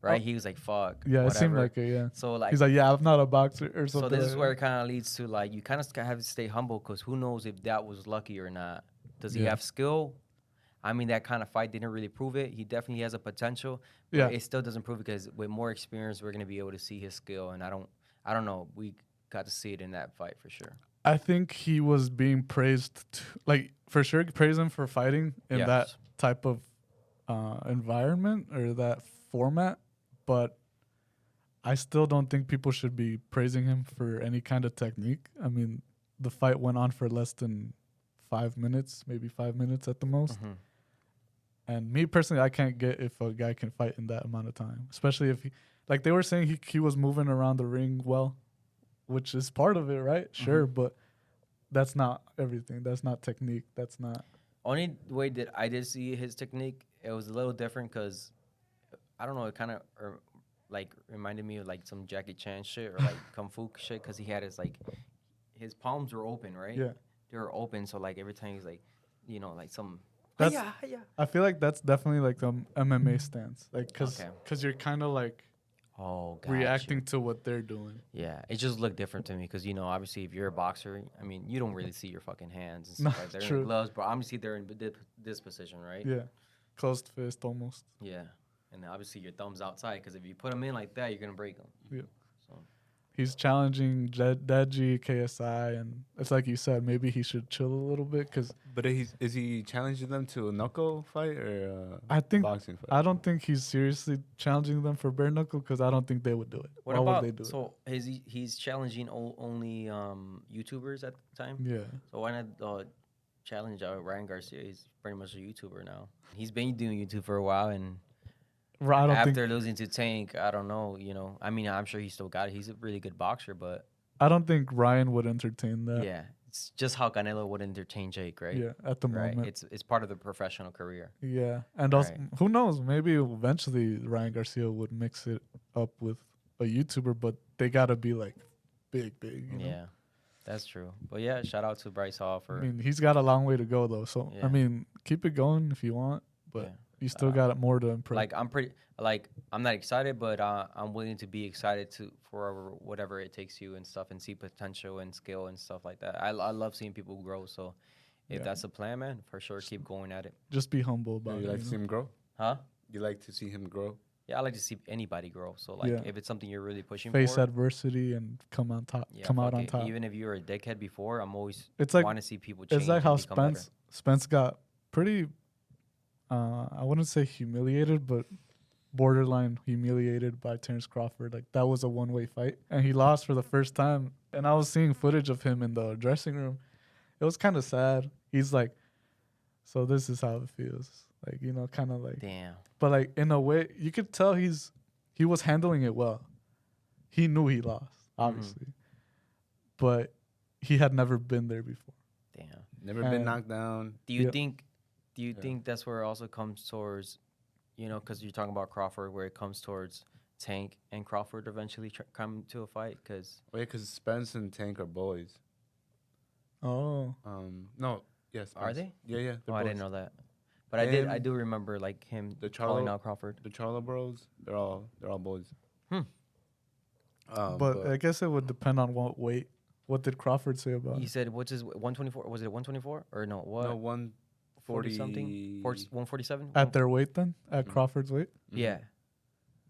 Speaker 1: Right?
Speaker 2: Oh.
Speaker 1: He was like, fuck.
Speaker 2: Yeah, it seemed
Speaker 1: whatever.
Speaker 2: like it, yeah.
Speaker 1: So, like,
Speaker 2: He's like, yeah, I'm not a boxer or something.
Speaker 1: so this is
Speaker 2: like
Speaker 1: where
Speaker 2: that.
Speaker 1: it kind of leads to, like, you kind of have to stay humble because who knows if that was lucky or not. Does he
Speaker 2: Yeah.
Speaker 1: have skill? I mean, that kind of fight didn't really prove it. He definitely has a potential. But
Speaker 2: Yeah.
Speaker 1: it still doesn't prove it because with more experience, we're going to be able to see his skill. And I don't know. We got to see it in that fight for sure.
Speaker 2: I think he was being praised, like, for sure, praise him for fighting in
Speaker 1: Yes.
Speaker 2: that type of environment or that format. But I still don't think people should be praising him for any kind of technique. I mean, the fight went on for less than 5 minutes, maybe 5 minutes at the most.
Speaker 1: Mhm.
Speaker 2: And me personally, I can't get if a guy can fight in that amount of time, especially if he, like they were saying, he was moving around the ring well, which is part of it, right? Sure, but that's not everything. That's not technique. That's not.
Speaker 1: Only way that I did see his technique, it was a little different because, I don't know, it kind of like reminded me of like some Jackie Chan shit or like Kung Fu shit because he had his palms were open, right?
Speaker 2: Yeah.
Speaker 1: They were open, so like every time he's like, like some.
Speaker 2: That's-
Speaker 1: Hi-ya, hi-ya.
Speaker 2: I feel like that's definitely like the MMA stance, like because
Speaker 1: Okay.
Speaker 2: you're kind of like
Speaker 1: Oh, gotcha.
Speaker 2: reacting to what they're doing.
Speaker 1: Yeah, it just looked different to me because obviously if you're a boxer, I mean you don't really see your fucking hands and
Speaker 2: No,
Speaker 1: stuff like that. They're
Speaker 2: true.
Speaker 1: in gloves, but obviously they're in this position, right?
Speaker 2: Yeah, closed fist almost.
Speaker 1: Yeah, and obviously your thumbs outside because if you put them in like that, you're gonna break them.
Speaker 2: Yeah.
Speaker 1: So
Speaker 2: He's challenging Deji, KSI, and it's like you said, maybe he should chill a little bit because
Speaker 3: But is he challenging them to a knuckle fight or
Speaker 2: I think
Speaker 3: boxing fight?
Speaker 2: I don't think he's seriously challenging them for bare knuckle because I don't think they would do it.
Speaker 1: what
Speaker 2: Why
Speaker 1: about
Speaker 2: would they do
Speaker 1: so he's challenging only YouTubers at the time?
Speaker 2: it? Yeah.
Speaker 1: So why not challenge Ryan Garcia? He's pretty much a YouTuber now. He's been doing YouTube for a while and.
Speaker 2: I don't
Speaker 1: After
Speaker 2: think
Speaker 1: losing to Tank, I don't know. I mean, I'm sure he still got it. He's a really good boxer, but
Speaker 2: Ryan would entertain that.
Speaker 1: yeah, it's just how Canelo would entertain Jake, right?
Speaker 2: Yeah, at the
Speaker 1: Right.
Speaker 2: moment.
Speaker 1: It's part of the professional career.
Speaker 2: Yeah, and also
Speaker 1: Right.
Speaker 2: who knows? Maybe eventually Ryan Garcia would mix it up with a YouTuber, but they gotta be like big. You know?
Speaker 1: Yeah, that's true. But yeah, shout out to Bryce Hall for.
Speaker 2: I mean, he's got a long way to go though. So
Speaker 1: Yeah.
Speaker 2: I mean, keep it going if you want, but
Speaker 1: Yeah.
Speaker 2: you still got more to improve.
Speaker 1: like I'm not excited, but I'm willing to be excited for whatever it takes you and stuff, and see potential and skill and stuff like that. I love seeing people grow. So if
Speaker 2: Yeah.
Speaker 1: that's the plan, man, for sure, keep going at it.
Speaker 2: Just be humble
Speaker 3: Yeah,
Speaker 2: about
Speaker 3: you
Speaker 2: it.
Speaker 3: like to see him grow?
Speaker 1: Huh?
Speaker 3: You like to see him grow?
Speaker 1: Yeah, I like to see anybody grow. So like,
Speaker 2: Yeah.
Speaker 1: if it's something you're really pushing
Speaker 2: Face
Speaker 1: for,
Speaker 2: adversity and come on top.
Speaker 1: yeah,
Speaker 2: come out
Speaker 1: fuck
Speaker 2: on
Speaker 1: it.
Speaker 2: top.
Speaker 1: Even if you were a dickhead before, I'm always
Speaker 2: It's like
Speaker 1: want to see people change.
Speaker 2: it's like how
Speaker 1: and become
Speaker 2: Spence got pretty. I wouldn't say humiliated, but borderline humiliated by Terrence Crawford. Like that was a one-way fight, and he lost for the first time. And I was seeing footage of him in the dressing room. It was kind of sad. He's like, So this is how it feels. Like, you know, kind of like,
Speaker 1: Damn.
Speaker 2: but like in a way, you could tell he was handling it well. He knew he lost, obviously, but he had never been there before.
Speaker 1: Damn.
Speaker 3: Never been knocked down.
Speaker 1: Do you
Speaker 2: Yep.
Speaker 1: think? Do you think that's where it also comes towards, you know, because you're talking about Crawford, where it comes towards Tank and Crawford eventually come to a fight? Because
Speaker 3: Wait, because Spence and Tank are boys.
Speaker 2: Oh,
Speaker 3: No, yes.
Speaker 1: Are they?
Speaker 3: Yeah, yeah.
Speaker 1: oh,
Speaker 3: They're
Speaker 1: I
Speaker 3: boys.
Speaker 1: didn't know that. But I do remember like him
Speaker 3: The
Speaker 1: calling
Speaker 3: Charlo-
Speaker 1: out Crawford.
Speaker 3: The Charlo Bros. They're all boys.
Speaker 1: Hmm.
Speaker 2: but I guess it would depend on what weight. What did Crawford say about
Speaker 1: He
Speaker 2: it?
Speaker 1: said, "What's his 124? Was it 124 or no? What?
Speaker 3: No, 140
Speaker 1: something? 147?
Speaker 2: At their weight then? At Crawford's weight?
Speaker 1: Yeah.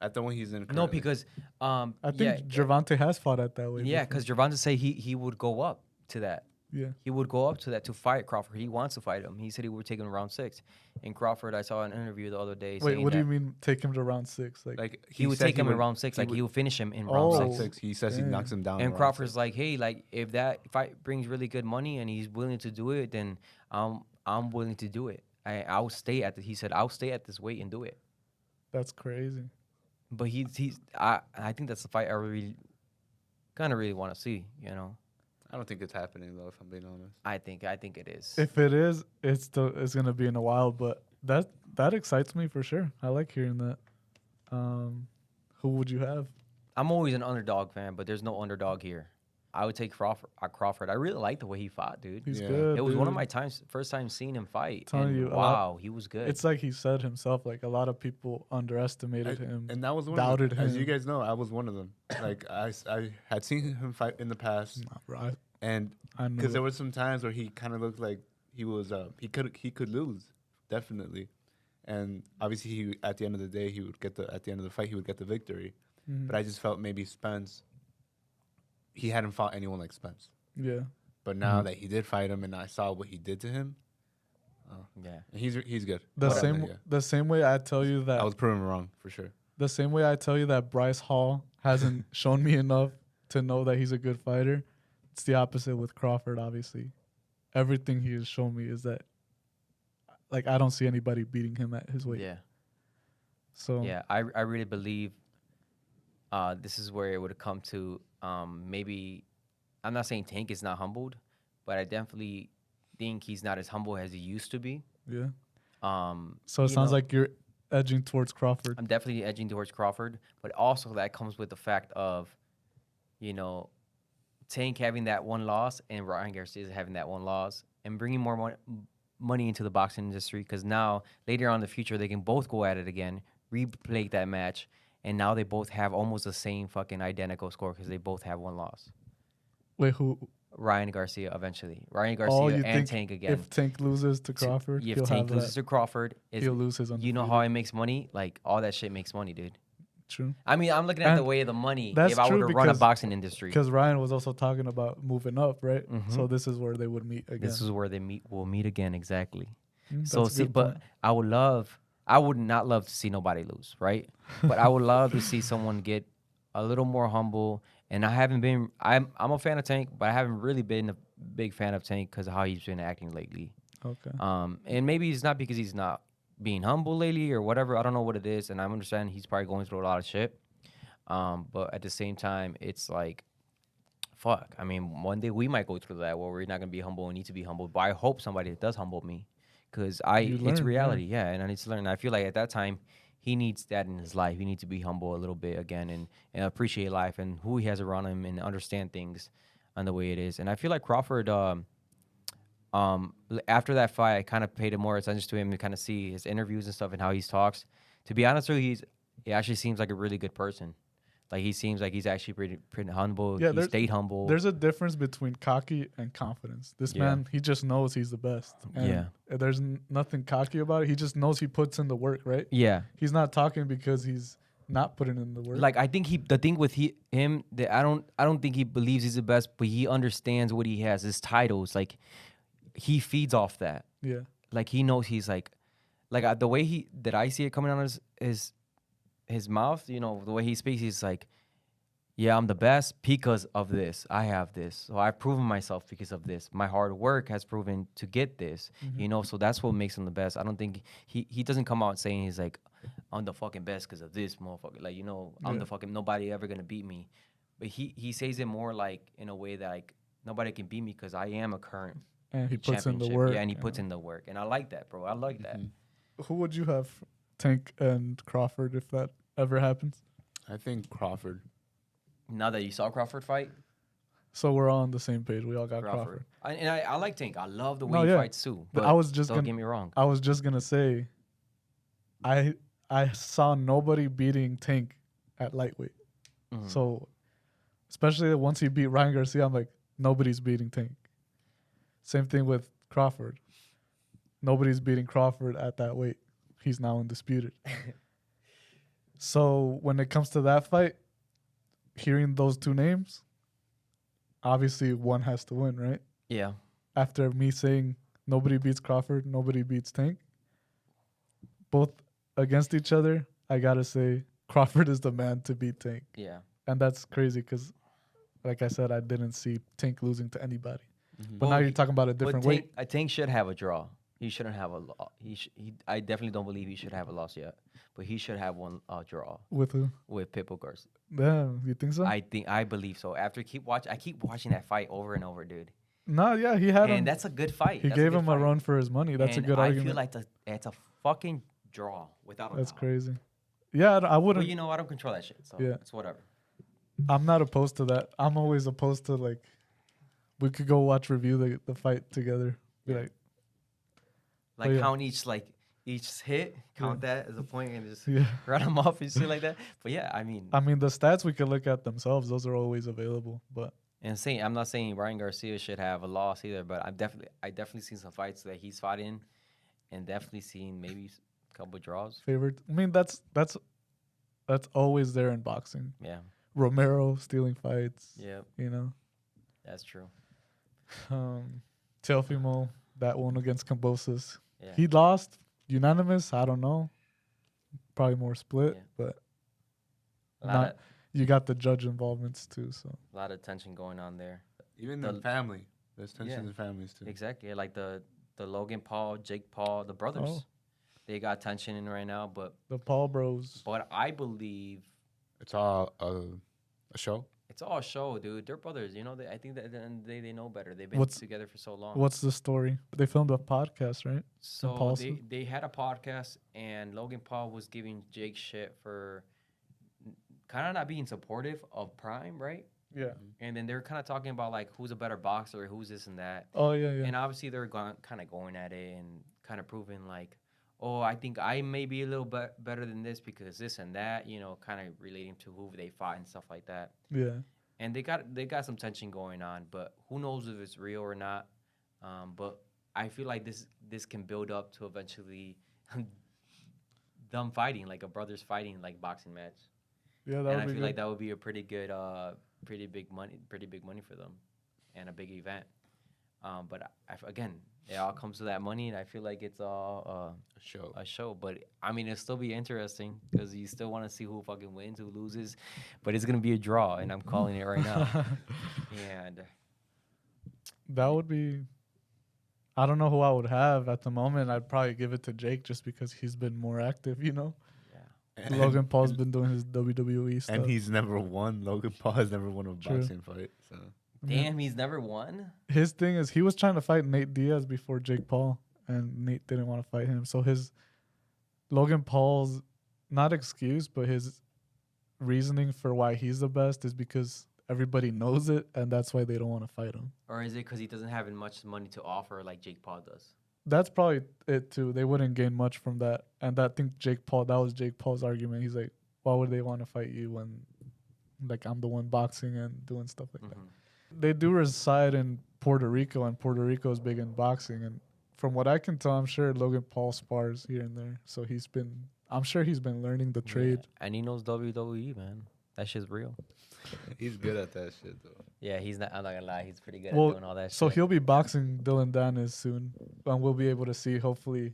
Speaker 3: At the one he's in.
Speaker 1: No,
Speaker 3: currently.
Speaker 1: because
Speaker 2: I think
Speaker 1: yeah,
Speaker 2: Gervonta has fought at that weight.
Speaker 1: yeah,
Speaker 2: before.
Speaker 1: because Gervonta say he would go up to that.
Speaker 2: Yeah.
Speaker 1: He would go up to that to fight Crawford. He wants to fight him. He said he would take him to round 6. And Crawford, I saw an interview the other day.
Speaker 2: Wait,
Speaker 1: saying
Speaker 2: what do
Speaker 1: that
Speaker 2: you mean take him to round 6?
Speaker 3: like
Speaker 1: He would
Speaker 3: said
Speaker 1: take him in
Speaker 3: would-
Speaker 1: round 6. Like he would finish him in round
Speaker 2: Oh.
Speaker 3: round
Speaker 1: 6.
Speaker 3: 6. He says he
Speaker 2: Damn.
Speaker 3: knocks him down. in
Speaker 1: And
Speaker 3: round
Speaker 1: Crawford's
Speaker 3: 6.
Speaker 1: like, hey, like if that fight brings really good money and he's willing to do it, then I'm willing to do it. I'll stay at he said I'll stay at this weight and do it.
Speaker 2: That's crazy.
Speaker 1: But I think that's the fight I really kind of really want to see. You know,
Speaker 3: I don't think it's happening though. If I'm being honest.
Speaker 1: I think it is.
Speaker 2: If it is, it's gonna be in a while, but that excites me for sure. I like hearing that. Who would you have?
Speaker 1: I'm always an underdog fan, but there's no underdog here. I would take Crawford. I really like the way he fought, dude.
Speaker 2: He's
Speaker 3: Yeah.
Speaker 2: good.
Speaker 1: It was one of
Speaker 2: dude.
Speaker 1: my first time seeing him fight.
Speaker 2: Telling
Speaker 1: And
Speaker 2: you, a lot-
Speaker 1: wow, he was good.
Speaker 2: It's like he said himself. Like a lot of people underestimated him.
Speaker 3: And that was one
Speaker 2: Doubted
Speaker 3: of them. As you
Speaker 2: him.
Speaker 3: guys know, I was one of them. Like I had seen him fight in the past,
Speaker 2: Nah, bro,
Speaker 3: and
Speaker 2: I knew
Speaker 3: because there
Speaker 2: it.
Speaker 3: were some times where he kind of looked like he was he could lose, definitely. And obviously, at the end of the day, at the end of the fight he would get the victory.
Speaker 2: Mhm.
Speaker 3: But I just felt maybe Spence, he hadn't fought anyone like Spence.
Speaker 2: Yeah.
Speaker 3: But now that he did fight him, and I saw what he did to him,
Speaker 1: yeah.
Speaker 3: he's good.
Speaker 2: The
Speaker 3: But,
Speaker 2: same
Speaker 3: yeah.
Speaker 2: the same way I tell you that
Speaker 3: I was proven wrong for sure.
Speaker 2: the same way I tell you that Bryce Hall hasn't shown me enough to know that he's a good fighter. It's the opposite with Crawford, obviously. Everything he has shown me is that like I don't see anybody beating him at his weight.
Speaker 1: Yeah.
Speaker 2: So
Speaker 1: Yeah, I really believe this is where it would have come to. Maybe I'm not saying Tank is not humbled, but I definitely think he's not as humble as he used to be.
Speaker 2: yeah. So
Speaker 1: You
Speaker 2: it sounds
Speaker 1: know,
Speaker 2: like you're edging towards Crawford.
Speaker 1: I'm definitely edging towards Crawford, but also that comes with the fact of, you know, Tank having that one loss and Ryan Garcia having that one loss and bringing more money into the boxing industry because now later on in the future they can both go at it again, replay that match, and now they both have almost the same fucking identical score because they both have one loss.
Speaker 2: Wait, who?
Speaker 1: Ryan Garcia eventually. Ryan
Speaker 2: Oh,
Speaker 1: Garcia
Speaker 2: you
Speaker 1: and
Speaker 2: think
Speaker 1: Tank again.
Speaker 2: If Tank loses to Crawford,
Speaker 1: If
Speaker 2: he'll
Speaker 1: Tank
Speaker 2: have
Speaker 1: loses
Speaker 2: that.
Speaker 1: to Crawford,
Speaker 2: He'll lose his
Speaker 1: you know how he makes money? Like all that shit makes money, dude.
Speaker 2: True.
Speaker 1: I mean, I'm looking at the
Speaker 2: And
Speaker 1: way of the money
Speaker 2: that's
Speaker 1: if I were
Speaker 2: true
Speaker 1: to run a
Speaker 2: because-
Speaker 1: boxing industry.
Speaker 2: Because Ryan was also talking about moving up, right?
Speaker 1: Mhm.
Speaker 2: So this is where they would meet again.
Speaker 1: This is where we'll meet again, exactly.
Speaker 2: That's
Speaker 1: So
Speaker 2: a
Speaker 1: see,
Speaker 2: good
Speaker 1: but
Speaker 2: point.
Speaker 1: I would not love to see nobody lose, right? But I would love to see someone get a little more humble. And I'm a fan of Tank, but I haven't really been a big fan of Tank because of how he's been acting lately.
Speaker 2: Okay.
Speaker 1: And maybe it's not because he's not being humble lately or whatever. I don't know what it is, and I understand he's probably going through a lot of shit. But at the same time, it's like, fuck. I mean, one day we might go through that where we're not gonna be humble and need to be humble. But I hope somebody does humble me, because
Speaker 2: You
Speaker 1: it's
Speaker 2: learn, yeah.
Speaker 1: reality, yeah. And I need to learn. I feel like at that time, he needs that in his life. He needs to be humble a little bit again and appreciate life and who he has around him and understand things and the way it is. And I feel like Crawford, after that fight, I kind of paid more attention to him to kind of see his interviews and stuff and how he talks. To be honest with you, he actually seems like a really good person. Like he seems like he's actually pretty humble.
Speaker 2: Yeah,
Speaker 1: He stayed humble.
Speaker 2: There's a difference between cocky and confidence. This
Speaker 1: Yeah.
Speaker 2: man, he just knows he's the best. And
Speaker 1: Yeah.
Speaker 2: There's nothing cocky about it. He just knows he puts in the work, right?
Speaker 1: Yeah.
Speaker 2: He's not talking because he's not putting in the work.
Speaker 1: Like I think the thing with him that I don't think he believes he's the best, but he understands what he has, his titles. Like he feeds off that.
Speaker 2: yeah.
Speaker 1: Like he knows he's like the way that I see it coming out of his mouth, you know, the way he speaks, he's like, yeah, I'm the best because of this. I have this. So I've proven myself because of this. My hard work has proven to get this, you know? So that's what makes him the best. I don't think he doesn't come out saying he's like, I'm the fucking best because of this motherfucker. Like, you know, I'm
Speaker 2: Yeah.
Speaker 1: the fucking, nobody ever going to beat me. But he says it more like in a way that like, nobody can beat me because I am a current
Speaker 2: And he puts in the
Speaker 1: championship.
Speaker 2: work.
Speaker 1: Yeah, and he puts in the work. And I like that, bro. I like that.
Speaker 2: Who would you have, Tank and Crawford, if that ever happens?
Speaker 3: I think Crawford.
Speaker 1: Now that you saw Crawford fight,
Speaker 2: So we're all on the same page. We all got Crawford.
Speaker 1: I like Tank. I love the way
Speaker 2: No,
Speaker 1: he
Speaker 2: yeah.
Speaker 1: fights too.
Speaker 2: But
Speaker 1: But
Speaker 2: I was just
Speaker 1: don't
Speaker 2: gonna
Speaker 1: get me wrong.
Speaker 2: I was just gonna say, I saw nobody beating Tank at lightweight.
Speaker 1: Mhm.
Speaker 2: So, especially once he beat Ryan Garcia, I'm like, nobody's beating Tank. Same thing with Crawford. Nobody's beating Crawford at that weight. He's now undisputed. So when it comes to that fight, hearing those two names, obviously one has to win, right?
Speaker 1: Yeah.
Speaker 2: After me saying nobody beats Crawford, nobody beats Tank, both against each other, I gotta say Crawford is the man to beat Tank.
Speaker 1: Yeah.
Speaker 2: And that's crazy because, like I said, I didn't see Tank losing to anybody. But
Speaker 1: Well,
Speaker 2: now you're talking about a different
Speaker 1: Tank,
Speaker 2: weight.
Speaker 1: I think should have a draw. He shouldn't have a loss. I definitely don't believe he should have a loss yet. But he should have one draw
Speaker 2: With who?
Speaker 1: with Pitbull Garcia.
Speaker 2: Damn, you think so?
Speaker 1: I believe so. After I keep watching that fight over and over, dude.
Speaker 2: No, yeah, he had him.
Speaker 1: And that's a good fight.
Speaker 2: He
Speaker 1: That's
Speaker 2: gave
Speaker 1: good
Speaker 2: him a
Speaker 1: fight.
Speaker 2: run for his money. That's
Speaker 1: And
Speaker 2: a good
Speaker 1: I
Speaker 2: argument.
Speaker 1: feel like it's a fucking draw without a
Speaker 2: That's
Speaker 1: doubt.
Speaker 2: crazy. Yeah, I wouldn't.
Speaker 1: But you know, I don't control that shit. So
Speaker 2: Yeah.
Speaker 1: it's whatever.
Speaker 2: I'm not opposed to that. I'm always opposed to, like, we could go review the fight together. Be like,
Speaker 1: Like
Speaker 2: yeah.
Speaker 1: count each hit, count that as a point, and just
Speaker 2: yeah.
Speaker 1: run them off and shit like that. But yeah, I mean,
Speaker 2: I mean, the stats we could look at themselves. Those are always available. But
Speaker 1: I'm not saying Ryan Garcia should have a loss either, but I definitely seen some fights that he's fought in, and definitely seen maybe a couple draws.
Speaker 2: favorite. I mean, that's always there in boxing.
Speaker 1: Yeah,
Speaker 2: Romero stealing fights.
Speaker 1: yeah,
Speaker 2: You know,
Speaker 1: that's true.
Speaker 2: Teofimo, that one against Cambosis.
Speaker 1: Yeah,
Speaker 2: He lost unanimous. I don't know. Probably more split,
Speaker 1: Yeah.
Speaker 2: but
Speaker 1: a lot,
Speaker 2: not-
Speaker 1: of,
Speaker 2: you got the judge involvements too. So
Speaker 1: lot of tension going on there.
Speaker 3: Even
Speaker 1: The-
Speaker 3: the family. There's tension
Speaker 1: Yeah.
Speaker 3: in families too.
Speaker 1: Exactly, like the Logan Paul, Jake Paul, the brothers.
Speaker 2: Oh.
Speaker 1: They got tension in right now, but
Speaker 2: the Paul Bros.
Speaker 1: I believe
Speaker 3: It's all a show.
Speaker 1: it's all a show, dude. They're brothers, you know. I think that at the end of the day, they know better. They've been
Speaker 2: What's-
Speaker 1: together for so long.
Speaker 2: What's the story? They filmed a podcast, right?
Speaker 1: So
Speaker 2: Paul
Speaker 1: they had a podcast, and Logan Paul was giving Jake shit for kind of not being supportive of Prime, right?
Speaker 2: Yeah.
Speaker 1: And then they're kind of talking about like who's a better boxer, who's this and that.
Speaker 2: Oh yeah, yeah.
Speaker 1: And obviously they're kind of going at it and kind of proving like, oh, I think I may be a little bit better than this because this and that, you know, kind of relating to who they fought and stuff like that.
Speaker 2: Yeah.
Speaker 1: And they got some tension going on, but who knows if it's real or not. But I feel like this can build up to eventually them fighting, like a brothers fighting, like boxing match.
Speaker 2: Yeah,
Speaker 1: And
Speaker 2: that
Speaker 1: I
Speaker 2: would be
Speaker 1: feel
Speaker 2: good.
Speaker 1: like that would be a pretty good, pretty big money for them, and a big event. But again, it all comes to that money, and I feel like it's all
Speaker 3: A show.
Speaker 1: a show. But I mean, it'll still be interesting because you still want to see who fucking wins, who loses. But it's gonna be a draw, and I'm calling it right now. And
Speaker 2: That would be. I don't know who I would have at the moment. I'd probably give it to Jake just because he's been more active, you know.
Speaker 3: And,
Speaker 2: Logan Paul's been doing his WWE stuff.
Speaker 3: and he's never won. Logan Paul has never won a
Speaker 2: True.
Speaker 3: boxing fight. So
Speaker 1: damn, he's never won.
Speaker 2: His thing is he was trying to fight Nate Diaz before Jake Paul, and Nate didn't want to fight him. So his Logan Paul's not excuse, but his reasoning for why he's the best is because everybody knows it, and that's why they don't want to fight him.
Speaker 1: Or is it because he doesn't have much money to offer like Jake Paul does?
Speaker 2: That's probably it too. They wouldn't gain much from that, and I think that was Jake Paul's argument. He's like, why would they want to fight you when, like, I'm the one boxing and doing stuff like that. They do reside in Puerto Rico, and Puerto Rico is big in boxing. And from what I can tell, I'm sure Logan Paul spars here and there. So I'm sure he's been learning the trade.
Speaker 1: Yeah, and he knows WWE, man. That shit's real.
Speaker 3: he's good at that shit though.
Speaker 1: Yeah, he's not. I'm not gonna lie. He's pretty good
Speaker 2: Well,
Speaker 1: at doing all that.
Speaker 2: So
Speaker 1: shit.
Speaker 2: he'll be boxing Dylan Danis soon, and we'll be able to see, hopefully,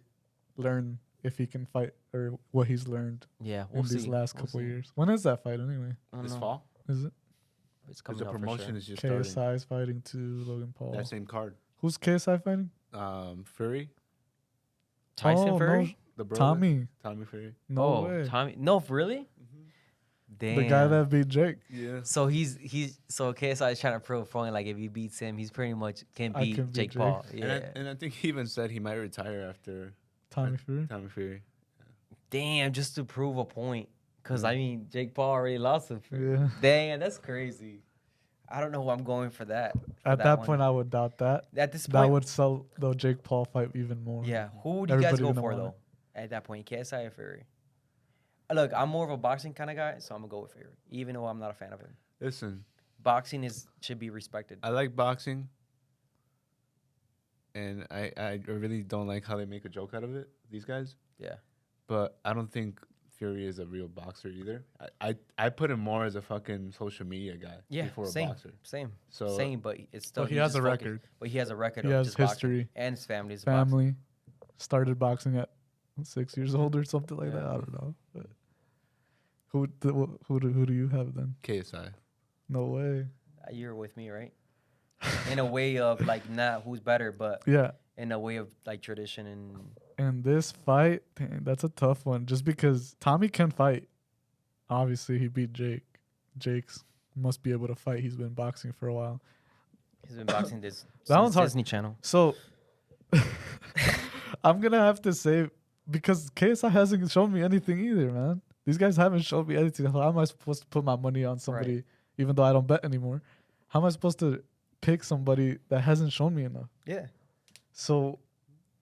Speaker 2: learn if he can fight or what he's learned
Speaker 1: Yeah,
Speaker 2: in these last couple years. When is that fight anyway?
Speaker 1: I don't
Speaker 3: This
Speaker 1: know.
Speaker 3: fall?
Speaker 2: Is it?
Speaker 1: It's
Speaker 3: Because
Speaker 1: coming
Speaker 3: the
Speaker 1: out for
Speaker 3: promotion
Speaker 1: sure.
Speaker 3: is just starting.
Speaker 2: KSI is fighting to Logan Paul.
Speaker 3: That same card.
Speaker 2: Who's KSI fighting?
Speaker 3: Fury,
Speaker 1: Tyson
Speaker 2: Oh,
Speaker 1: Fury?
Speaker 2: no,
Speaker 3: the brother.
Speaker 2: Tommy
Speaker 3: Fury.
Speaker 2: No way.
Speaker 1: Tommy. No, really? Damn.
Speaker 2: The guy that beat Jake.
Speaker 3: Yeah.
Speaker 1: So he's so KSI is trying to prove point like if he beats him, he's pretty much can
Speaker 2: I
Speaker 1: beat
Speaker 2: can beat
Speaker 1: Jake
Speaker 2: Jake.
Speaker 1: Paul. Yeah.
Speaker 3: And I think he even said he might retire after
Speaker 2: Tommy Fury.
Speaker 3: Tommy Fury.
Speaker 1: Damn, just to prove a point. Cause I mean Jake Paul already lost him.
Speaker 2: Yeah.
Speaker 1: Damn, that's crazy. I don't know who I'm going for that. for
Speaker 2: At that
Speaker 1: one.
Speaker 2: point, I would doubt that.
Speaker 1: At this
Speaker 2: That
Speaker 1: point,
Speaker 2: would sell the Jake Paul fight even more.
Speaker 1: yeah. Who do you guys
Speaker 2: Everybody
Speaker 1: go
Speaker 2: gonna
Speaker 1: for
Speaker 2: want
Speaker 1: though? At that point, KSI or Fury? Look, I'm more of a boxing kind of guy, so I'm gonna go with Fury, even though I'm not a fan of him.
Speaker 3: Listen,
Speaker 1: Boxing should be respected.
Speaker 3: I like boxing, and I really don't like how they make a joke out of it. These guys.
Speaker 1: Yeah.
Speaker 3: But I don't think Fury is a real boxer either. I put him more as a fucking social media guy
Speaker 1: Yeah,
Speaker 3: before
Speaker 1: same,
Speaker 3: a boxer.
Speaker 1: same,
Speaker 3: So
Speaker 1: same. But it's still.
Speaker 2: But he
Speaker 1: he's
Speaker 2: has
Speaker 1: just
Speaker 2: a
Speaker 1: focused-
Speaker 2: record.
Speaker 1: But he has a record
Speaker 2: He
Speaker 1: of
Speaker 2: has
Speaker 1: just boxing,
Speaker 2: history.
Speaker 1: and his family's boxing.
Speaker 2: Family. Started boxing at 6 years old or something like
Speaker 1: Yeah.
Speaker 2: that. I don't know. But who do you have then?
Speaker 3: KSI.
Speaker 2: No way.
Speaker 1: You're with me, right? In a way of like not who's better, but
Speaker 2: Yeah.
Speaker 1: in a way of like tradition and
Speaker 2: And this fight, dang, that's a tough one. Just because Tommy can fight. Obviously, he beat Jake. Jake's must be able to fight. He's been boxing for a while.
Speaker 1: he's been boxing this
Speaker 2: That
Speaker 1: since
Speaker 2: one's hard.
Speaker 1: Disney Channel.
Speaker 2: So I'm gonna have to say because KSI hasn't shown me anything either, man. These guys haven't shown me anything. How am I supposed to put my money on somebody, even though I don't bet anymore? How am I supposed to pick somebody that hasn't shown me enough?
Speaker 1: Yeah,
Speaker 2: So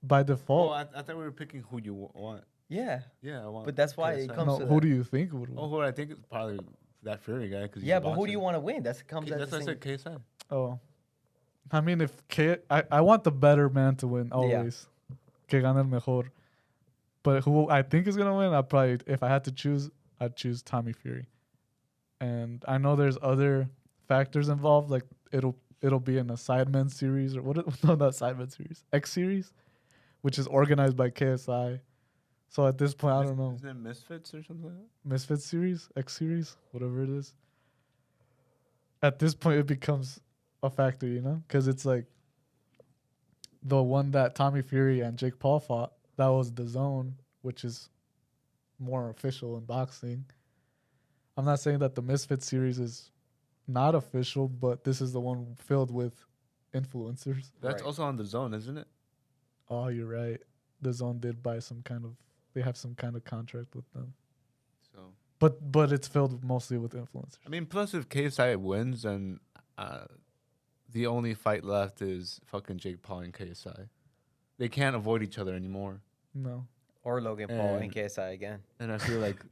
Speaker 2: by default,
Speaker 3: Oh, I thought we were picking who you want.
Speaker 1: yeah.
Speaker 3: Yeah, I want.
Speaker 1: But that's why it
Speaker 3: KSI.
Speaker 1: comes
Speaker 2: no,
Speaker 1: to
Speaker 2: who
Speaker 1: that.
Speaker 2: do you think would win?
Speaker 3: Oh, who I think is probably that Fury guy. Cause he's
Speaker 1: Yeah,
Speaker 3: a
Speaker 1: but who do you
Speaker 3: boxer.
Speaker 1: want to win? That's comes.
Speaker 3: That's
Speaker 1: That's
Speaker 3: why I said KSI.
Speaker 2: Oh, I mean, if I want the better man to win always. Que gane el mejor. But who I think is gonna win, if I had to choose, I'd choose Tommy Fury. And I know there's other factors involved, like it'll be in a Sidemen series or no, not Sidemen series, X series, which is organized by KSI. So at this point, I don't know.
Speaker 3: Isn't it Misfits or something like that?
Speaker 2: Misfits series, X series, whatever it is. At this point, it becomes a factor, you know, because it's like the one that Tommy Fury and Jake Paul fought. That was the Zone, which is more official in boxing. I'm not saying that the Misfits series is not official, but this is the one filled with influencers.
Speaker 3: That's
Speaker 1: Right.
Speaker 3: also on the Zone, isn't it?
Speaker 2: Oh, you're right. The Zone did buy they have some kind of contract with them.
Speaker 3: So
Speaker 2: But it's filled mostly with influencers.
Speaker 3: I mean, plus if KSI wins, then the only fight left is fucking Jake Paul and KSI. They can't avoid each other anymore.
Speaker 2: No.
Speaker 1: or Logan Paul and
Speaker 3: And-
Speaker 1: KSI again,
Speaker 3: And I feel like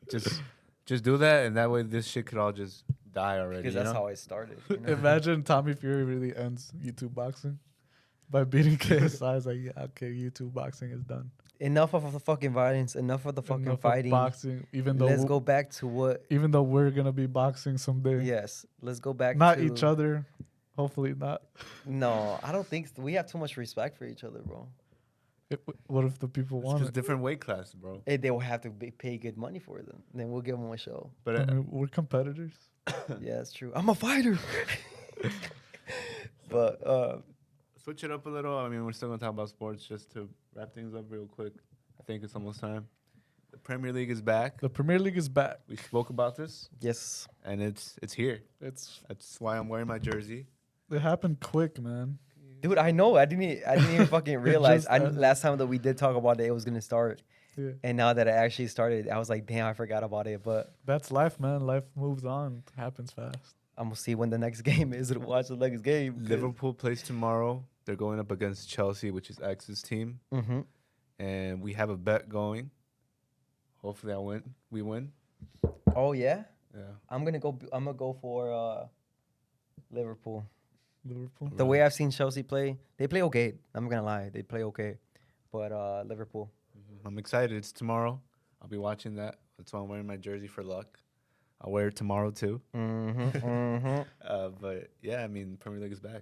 Speaker 3: just do that, and that way this shit could all just die already.
Speaker 1: because
Speaker 3: You
Speaker 1: that's
Speaker 3: know?
Speaker 1: how it started. You know?
Speaker 2: Imagine Tommy Fury really ends YouTube boxing by beating KSI. It's like, yeah, okay, YouTube boxing is done.
Speaker 1: Enough of the fucking violence. Enough of the fucking
Speaker 2: Enough of
Speaker 1: fighting.
Speaker 2: boxing, even though
Speaker 1: Let's go back to what.
Speaker 2: even though we're gonna be boxing someday.
Speaker 1: Yes, let's go back.
Speaker 2: Not
Speaker 1: to,
Speaker 2: each other. Hopefully not.
Speaker 1: No, I don't think we have too much respect for each other, bro.
Speaker 2: What if the people
Speaker 3: It's
Speaker 2: want
Speaker 3: just
Speaker 2: it?
Speaker 3: different weight class, bro.
Speaker 1: They will have to pay good money for them. Then we'll give them a show.
Speaker 3: But
Speaker 2: I mean, we're competitors.
Speaker 1: Yeah, that's true. I'm a fighter. But
Speaker 3: switch it up a little. I mean, we're still gonna talk about sports just to wrap things up real quick. I think it's almost time. The Premier League is back.
Speaker 2: The Premier League is back.
Speaker 3: We spoke about this,
Speaker 1: yes,
Speaker 3: and it's here. That's why I'm wearing my jersey.
Speaker 2: It happened quick, man.
Speaker 1: dude, I know. I didn't even fucking realize.
Speaker 2: just ended.
Speaker 1: Last time that we did talk about it was gonna start,
Speaker 2: Yeah.
Speaker 1: and now that it actually started, I was like, damn, I forgot about it. But
Speaker 2: That's life, man. Life moves on. It happens fast.
Speaker 1: I'm gonna see when the next game is to watch the next game.
Speaker 3: Liverpool plays tomorrow. They're going up against Chelsea, which is X's team,
Speaker 1: Mm-hmm.
Speaker 3: and we have a bet going. Hopefully, we win.
Speaker 1: Oh yeah,
Speaker 3: Yeah.
Speaker 1: I'm gonna go for Liverpool.
Speaker 2: Liverpool.
Speaker 1: The way I've seen Chelsea play, they play okay. I'm not gonna lie, they play okay. But Liverpool.
Speaker 3: I'm excited. It's tomorrow. I'll be watching that. That's why I'm wearing my jersey for luck. I'll wear it tomorrow too.
Speaker 1: Mm-hmm. Mm-hmm.
Speaker 3: But yeah, I mean, Premier League is back.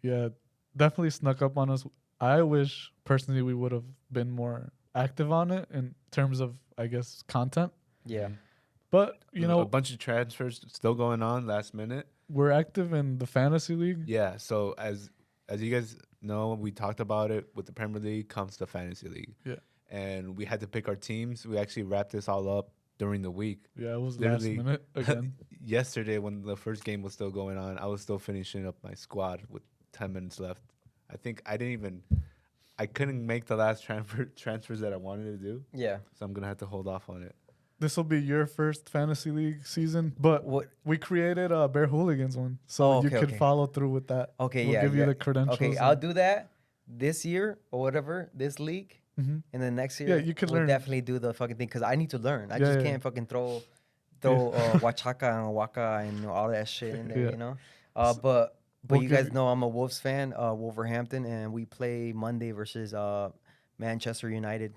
Speaker 2: Yeah, definitely snuck up on us. I wish personally we would have been more active on it in terms of, I guess, content.
Speaker 1: Yeah.
Speaker 2: But you know,
Speaker 3: a bunch of transfers still going on last minute.
Speaker 2: we're active in the fantasy league.
Speaker 3: Yeah. So as you guys know, we talked about it. With the Premier League comes the fantasy league.
Speaker 2: Yeah.
Speaker 3: And we had to pick our teams. We actually wrapped this all up during the week.
Speaker 2: Yeah, it was
Speaker 3: Literally,
Speaker 2: last minute again.
Speaker 3: Yesterday, when the first game was still going on, I was still finishing up my squad with 10 minutes left. I think I couldn't make the last transfers that I wanted to do.
Speaker 1: Yeah.
Speaker 3: So I'm gonna have to hold off on it.
Speaker 2: This will be your first fantasy league season, but
Speaker 1: What?
Speaker 2: we created a Bear Hooligans one, so you could follow through with that.
Speaker 1: Okay,
Speaker 2: we'll
Speaker 1: yeah.
Speaker 2: give you the credentials.
Speaker 1: Okay, I'll do that this year or whatever, this league,
Speaker 2: Mm-hmm.
Speaker 1: and then next year.
Speaker 2: Yeah, you could
Speaker 1: we'll
Speaker 2: learn.
Speaker 1: definitely do the fucking thing because I need to learn. I
Speaker 2: Yeah,
Speaker 1: just
Speaker 2: yeah.
Speaker 1: can't fucking throw Wachaka and Waka and all that shit in there,
Speaker 2: Yeah.
Speaker 1: you know. But
Speaker 2: we'll
Speaker 1: you
Speaker 2: give
Speaker 1: guys
Speaker 2: you-
Speaker 1: know I'm a Wolves fan, Wolverhampton, and we play Monday versus Manchester United.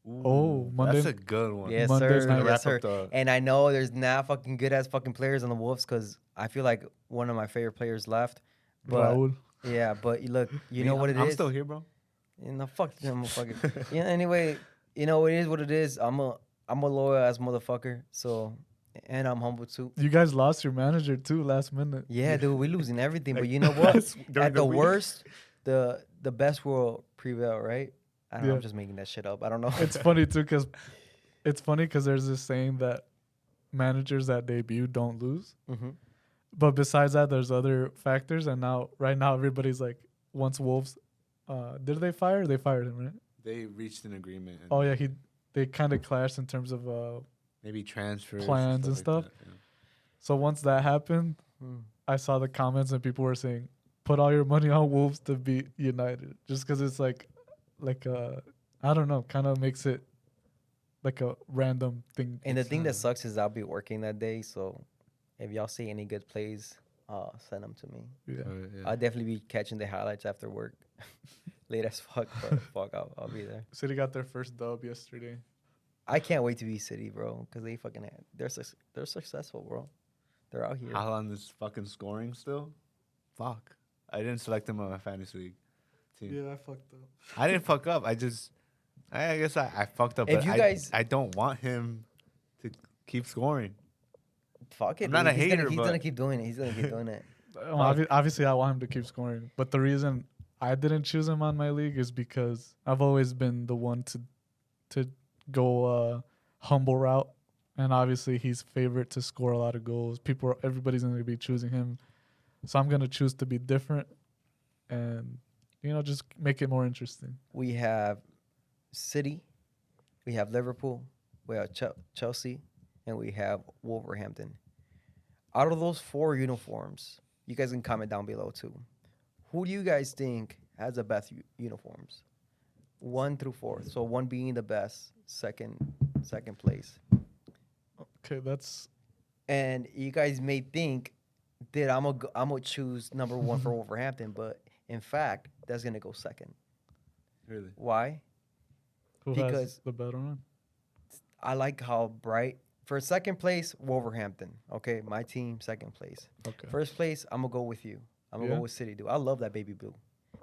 Speaker 2: Oh, Monday.
Speaker 3: That's a good one.
Speaker 1: Yes,
Speaker 2: Monday's
Speaker 1: sir.
Speaker 2: night.
Speaker 1: Yes,
Speaker 3: Wrap
Speaker 1: sir.
Speaker 3: up the-
Speaker 1: And I know there's not fucking good ass fucking players on the Wolves because I feel like one of my favorite players left. But
Speaker 2: Raul.
Speaker 1: yeah, but look, you know what it is.
Speaker 3: I'm still here, bro.
Speaker 1: You know, fuck them, motherfucker. Yeah. Anyway, you know it is what it is. I'm a loyal ass motherfucker. So, and I'm humble too.
Speaker 2: You guys lost your manager too last minute.
Speaker 1: Yeah, dude, we losing everything. But
Speaker 3: Like,
Speaker 1: you know what?
Speaker 3: during
Speaker 1: At
Speaker 3: the
Speaker 1: the
Speaker 3: week.
Speaker 1: worst, the best will prevail, right? I don't know.
Speaker 2: Yeah.
Speaker 1: I'm just making that shit up. I don't know.
Speaker 2: It's funny too, cause there's this saying that managers that debut don't lose.
Speaker 1: Mhm.
Speaker 2: But besides that, there's other factors, and right now everybody's like, once Wolves, did they fire? They fired him, right?
Speaker 3: They reached an agreement. And
Speaker 2: Oh yeah, they kind of clashed in terms of
Speaker 3: maybe transfers,
Speaker 2: plans and stuff.
Speaker 3: Like that, yeah.
Speaker 2: So once that happened,
Speaker 1: Mm.
Speaker 2: I saw the comments and people were saying, put all your money on Wolves to beat United, just because it's like I don't know, kind of makes it like a random thing.
Speaker 1: And the thing that sucks is I'll be working that day. So, if y'all see any good plays, send them to me.
Speaker 2: Yeah.
Speaker 1: I'll definitely be catching the highlights after work. Late as fuck, but fuck, I'll be there.
Speaker 2: City got their first dub yesterday.
Speaker 1: I can't wait to be City, bro, because they fucking they're successful, bro. They're out here.
Speaker 3: Haaland is fucking scoring still. Fuck. I didn't select him on my fantasy league team.
Speaker 2: Yeah, I fucked up.
Speaker 3: I didn't fuck up. I guess I fucked up.
Speaker 1: If
Speaker 3: but
Speaker 1: you guys-
Speaker 3: I don't want him to keep scoring.
Speaker 1: Fuck it.
Speaker 3: I'm not
Speaker 1: dude.
Speaker 3: a hater,
Speaker 1: He's
Speaker 3: but-
Speaker 1: gonna keep doing it. He's gonna keep doing it.
Speaker 2: Obviously, I want him to keep scoring. But the reason I didn't choose him on my league is because I've always been the one to go humble route, and obviously he's favorite to score a lot of goals. Everybody's going to be choosing him, so I'm going to choose to be different, and just make it more interesting.
Speaker 1: We have City, we have Liverpool, we have Chelsea, and we have Wolverhampton. Out of those 4 uniforms, you guys can comment down below too. Who do you guys think has the best uniforms? 1 through 4. So 1 being the best, second place.
Speaker 2: Okay, that's
Speaker 1: And you guys may think that I'm gonna choose number 1 for Wolverhampton, but in fact, that's gonna go second.
Speaker 3: Really?
Speaker 1: Why?
Speaker 2: who has
Speaker 1: Because-
Speaker 2: the better one.
Speaker 1: I like how bright. For second place, Wolverhampton. Okay, my team, second place.
Speaker 2: Okay.
Speaker 1: First place, I'm gonna go with you. I'm gonna
Speaker 2: Yeah?
Speaker 1: go with City, dude. I love that baby blue.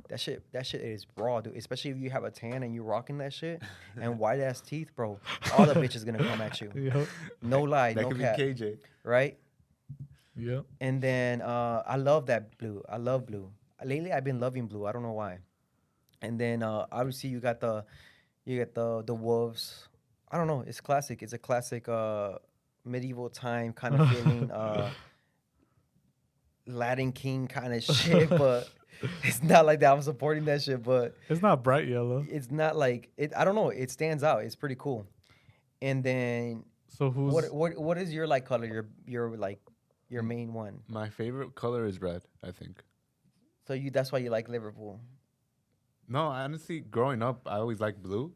Speaker 1: That shit is raw, dude. Especially if you have a tan and you're rocking that shit and white ass teeth, bro. All the bitches gonna come at you.
Speaker 2: Yep.
Speaker 1: No lie,
Speaker 3: That
Speaker 1: no
Speaker 3: could
Speaker 1: cap.
Speaker 3: be KJ.
Speaker 1: Right?
Speaker 2: Yep.
Speaker 1: And then I love that blue. I love blue. Lately, I've been loving blue. I don't know why. And then obviously you got the wolves. I don't know. It's classic. It's a classic medieval time kind of feeling. Latin King kind of shit, but it's not like that. I'm supporting that shit, but
Speaker 2: It's not bright yellow.
Speaker 1: it's not like it. I don't know. It stands out. It's pretty cool. And then
Speaker 2: So who's
Speaker 1: what is your like color? Your main one.
Speaker 3: My favorite color is red, I think.
Speaker 1: So that's why you like Liverpool.
Speaker 3: No, honestly, growing up, I always liked blue.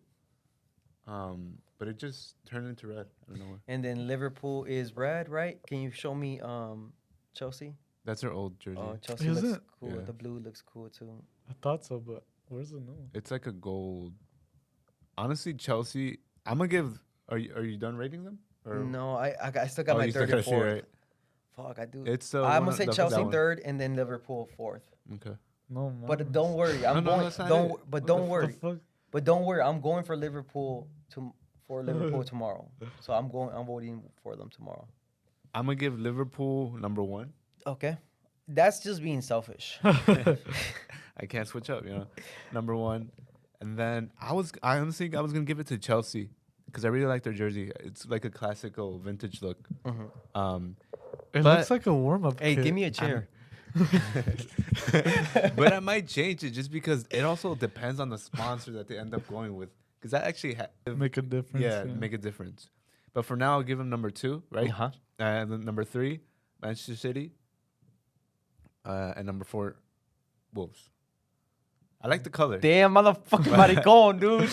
Speaker 3: But it just turned into red. I don't know why.
Speaker 1: And then Liverpool is red, right? Can you show me Chelsea?
Speaker 3: That's their old jersey.
Speaker 1: Oh, Chelsea
Speaker 2: Is
Speaker 1: looks
Speaker 2: it?
Speaker 1: cool.
Speaker 3: Yeah.
Speaker 1: The blue looks cool too.
Speaker 2: I thought so, but where's the new one?
Speaker 3: It's like a gold. Honestly, Chelsea. I'm gonna give. Are you done rating them? Or?
Speaker 1: No, I still got
Speaker 3: Oh,
Speaker 1: my
Speaker 3: you still
Speaker 1: third and
Speaker 3: gotta see,
Speaker 1: fourth.
Speaker 3: right?
Speaker 1: Fuck, I do.
Speaker 3: It's
Speaker 1: I'm gonna say
Speaker 3: that
Speaker 1: Chelsea
Speaker 3: one.
Speaker 1: third and then Liverpool fourth.
Speaker 3: Okay.
Speaker 2: No,
Speaker 1: But don't worry, I'm
Speaker 3: No,
Speaker 1: going.
Speaker 3: that's not
Speaker 1: Don't,
Speaker 3: it.
Speaker 1: but
Speaker 3: What
Speaker 1: don't
Speaker 3: the
Speaker 1: worry.
Speaker 2: fuck?
Speaker 1: But don't worry, I'm going for Liverpool tomorrow. So I'm voting for them tomorrow.
Speaker 3: I'm gonna give Liverpool number 1.
Speaker 1: Okay. That's just being selfish.
Speaker 3: I can't switch up, you know. Number one, and then I honestly I was gonna give it to Chelsea because I really like their jersey. It's like a classical vintage look.
Speaker 2: It
Speaker 3: But-
Speaker 2: looks like a warm up.
Speaker 1: Hey,
Speaker 2: kit.
Speaker 1: give me a chair.
Speaker 3: But I might change it just because it also depends on the sponsor that they end up going with. Because that actually
Speaker 2: Make a difference.
Speaker 3: yeah, make a difference. But for now, I'll give them number 2, right?
Speaker 1: Uh-huh.
Speaker 3: And then number 3, Manchester City. And number 4, Wolves. I like the color.
Speaker 1: Damn, motherfucking maricon, dude.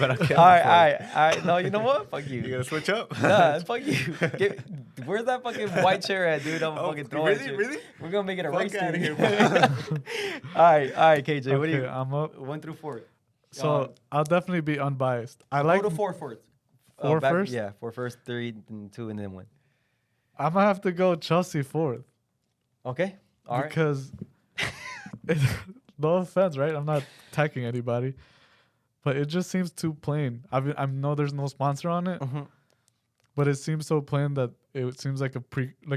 Speaker 3: But I can't.
Speaker 1: All right. No, you know what? Fuck
Speaker 3: You
Speaker 1: you.
Speaker 3: gonna switch up?
Speaker 1: Nah, fuck you. Where's that fucking white chair at, dude? I'm fucking throwing it.
Speaker 3: Really?
Speaker 1: We're gonna make it a
Speaker 3: Fuck
Speaker 1: race.
Speaker 3: outta
Speaker 1: dude.
Speaker 3: here,
Speaker 1: all right, KJ. What do
Speaker 2: Okay,
Speaker 1: you?
Speaker 2: I'm up.
Speaker 1: 1 through 4.
Speaker 2: So I'll definitely be unbiased. I
Speaker 1: Like
Speaker 2: like.
Speaker 1: to 4 first.
Speaker 2: Four first?
Speaker 1: Yeah, 4 first, 3, and 2, and then 1.
Speaker 2: I'm gonna have to go Chelsea 4th
Speaker 1: Okay. All right.
Speaker 2: because no offense, right? I'm not attacking anybody, but it just seems too plain. I know there's no sponsor on it,
Speaker 1: Mhm.
Speaker 2: but it seems so plain that it seems like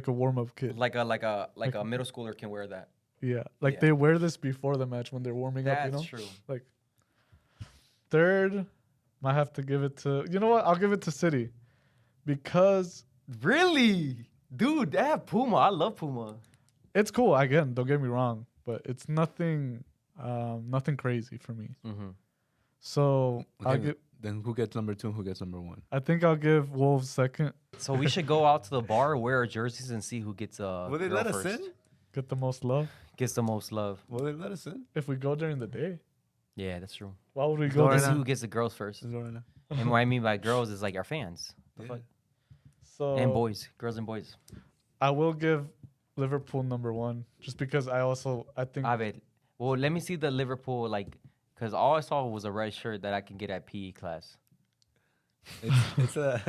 Speaker 2: a warm up kit.
Speaker 1: Like a middle schooler can wear that.
Speaker 2: Yeah, like
Speaker 1: Yeah.
Speaker 2: they wear this before the match when they're warming up. You know.
Speaker 1: That's true.
Speaker 2: Like 3rd, might have to give it to. You know what? I'll give it to City because
Speaker 1: Really, dude? They have Puma. I love Puma.
Speaker 2: it's cool. Again, don't get me wrong, but it's nothing crazy for me.
Speaker 1: Mm-hmm.
Speaker 2: So I'll
Speaker 3: Okay,
Speaker 2: give.
Speaker 3: then who gets number 2 and who gets number 1?
Speaker 2: I think I'll give Wolves 2nd.
Speaker 1: So we should go out to the bar, wear our jerseys, and see who gets
Speaker 3: Will they
Speaker 1: girl
Speaker 3: let us
Speaker 1: first.
Speaker 3: in?
Speaker 2: Get the most love.
Speaker 1: Gets the most love.
Speaker 3: Will they let us in?
Speaker 2: If we go during the day,
Speaker 1: Yeah, that's true.
Speaker 2: why would we
Speaker 3: Let's
Speaker 2: go?
Speaker 3: go
Speaker 1: Let's
Speaker 3: right
Speaker 1: see
Speaker 3: now.
Speaker 1: who gets the girls first.
Speaker 3: Let's go right now.
Speaker 1: And what I mean by girls is like our fans. The
Speaker 3: Yeah.
Speaker 1: fuck?
Speaker 2: So
Speaker 1: And boys, girls and boys.
Speaker 2: I will give Liverpool number 1 just because I think
Speaker 1: I bet. Well, let me see the Liverpool because all I saw was a red shirt that I can get at PE class.
Speaker 3: It's a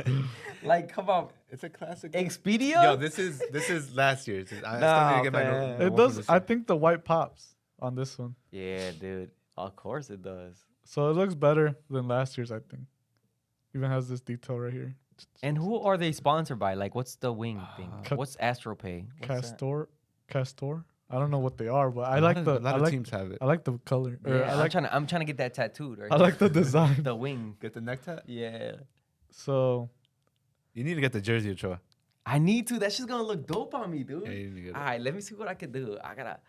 Speaker 1: Like, come on,
Speaker 3: it's a classic.
Speaker 1: Expedia.
Speaker 3: Yo, this is last year's. I still
Speaker 1: Nah,
Speaker 3: need to get my
Speaker 1: man.
Speaker 3: my
Speaker 2: it
Speaker 3: one from
Speaker 2: does.
Speaker 3: this
Speaker 2: I
Speaker 3: year.
Speaker 2: think the white pops on this one,
Speaker 1: Yeah, dude. Of course it does.
Speaker 2: so it looks better than last year's. I think even has this detail right here.
Speaker 1: And who are they sponsored by? Like, what's the wing thing?
Speaker 2: Ca-
Speaker 1: What's AstroPay? What's that?
Speaker 2: Castor. I don't know what they are, but I
Speaker 3: A
Speaker 2: like
Speaker 3: lot
Speaker 2: the.
Speaker 3: of, a lot
Speaker 2: I
Speaker 3: of
Speaker 2: like.
Speaker 3: teams have it.
Speaker 2: I like the color. Or
Speaker 1: Yeah,
Speaker 2: I like.
Speaker 1: I'm trying to get that tattooed. Right
Speaker 2: I like the design.
Speaker 1: the wing.
Speaker 3: Get the neck tat.
Speaker 1: Yeah.
Speaker 2: So
Speaker 3: You need to get the jersey, Ochoa.
Speaker 1: I need to. That's just gonna look dope on me, dude.
Speaker 3: Yeah, you need to get it.
Speaker 1: All right, let me see what I can do. I gotta.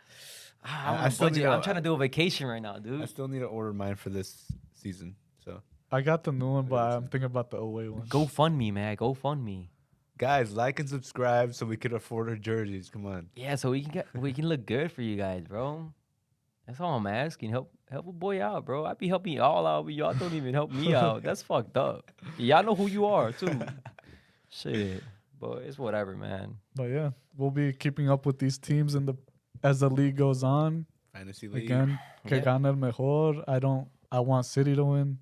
Speaker 3: I
Speaker 1: I'm,
Speaker 3: still need
Speaker 1: I'm
Speaker 3: a-
Speaker 1: trying to do a vacation right now,
Speaker 3: I
Speaker 1: dude.
Speaker 3: still need to order mine for this season. So
Speaker 2: I got the new one, but I'm thinking about the away one.
Speaker 1: Go fund me, man. Go fund me.
Speaker 3: guys, like and subscribe so we could afford our jerseys. Come on.
Speaker 1: Yeah, so we can look good for you guys, bro. That's all I'm asking. Help a boy out, bro. I be helping y'all out, but y'all don't even help me out. That's fucked up. Y'all know who you are too. Shit, but it's whatever, man.
Speaker 2: But yeah, we'll be keeping up with these teams as the league goes on.
Speaker 3: Fantasy league.
Speaker 2: Again, que
Speaker 1: Yeah.
Speaker 2: gane el mejor. I want City to win,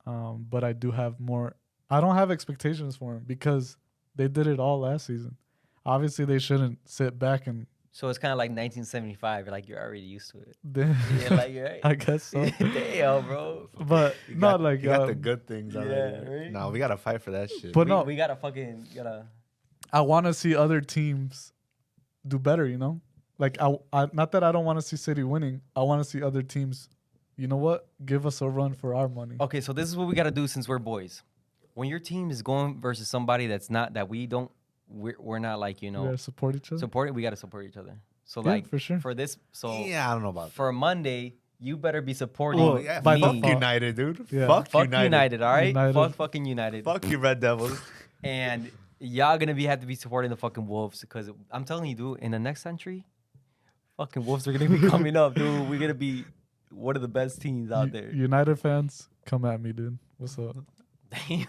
Speaker 2: but I do have more. I don't have expectations for them because they did it all last season. Obviously, they shouldn't sit back and.
Speaker 1: So it's kind of like 1975. Like you're already used to it.
Speaker 2: Yeah,
Speaker 1: Yeah, like right.
Speaker 2: I guess so.
Speaker 1: Damn, bro.
Speaker 2: But
Speaker 3: You
Speaker 2: not
Speaker 3: got,
Speaker 2: like
Speaker 3: you got the good things
Speaker 1: yeah,
Speaker 3: already.
Speaker 1: right?
Speaker 3: No, we gotta fight for that shit.
Speaker 2: But
Speaker 1: we,
Speaker 2: no,
Speaker 1: we gotta fucking gotta.
Speaker 2: I want to see other teams do better. You know, like I not that I don't want to see City winning. I want to see other teams. You know what? Give us a run for our money.
Speaker 1: Okay, so this is what we gotta do since we're boys. When your team is going versus somebody that's not that we're not like
Speaker 2: We gotta support each other.
Speaker 1: supporting. We gotta support each other. So
Speaker 2: Yeah,
Speaker 1: like
Speaker 2: for sure.
Speaker 1: for this, so
Speaker 3: yeah, I don't know about
Speaker 1: for Monday, you better be supporting
Speaker 2: Well,
Speaker 3: that. Yeah,
Speaker 2: by
Speaker 3: fuck
Speaker 2: default.
Speaker 3: United, dude.
Speaker 2: Yeah.
Speaker 3: Fuck,
Speaker 1: fuck
Speaker 3: United.
Speaker 1: United. All right,
Speaker 2: United.
Speaker 1: fuck fucking United.
Speaker 3: Fuck you, Red Devils.
Speaker 1: And y'all gonna have to be supporting the fucking Wolves because I'm telling you, dude, in the next century, fucking Wolves are gonna be coming up, dude. We're gonna be one of the best teams out there.
Speaker 2: United fans, come at me, dude. What's up?
Speaker 1: Damn.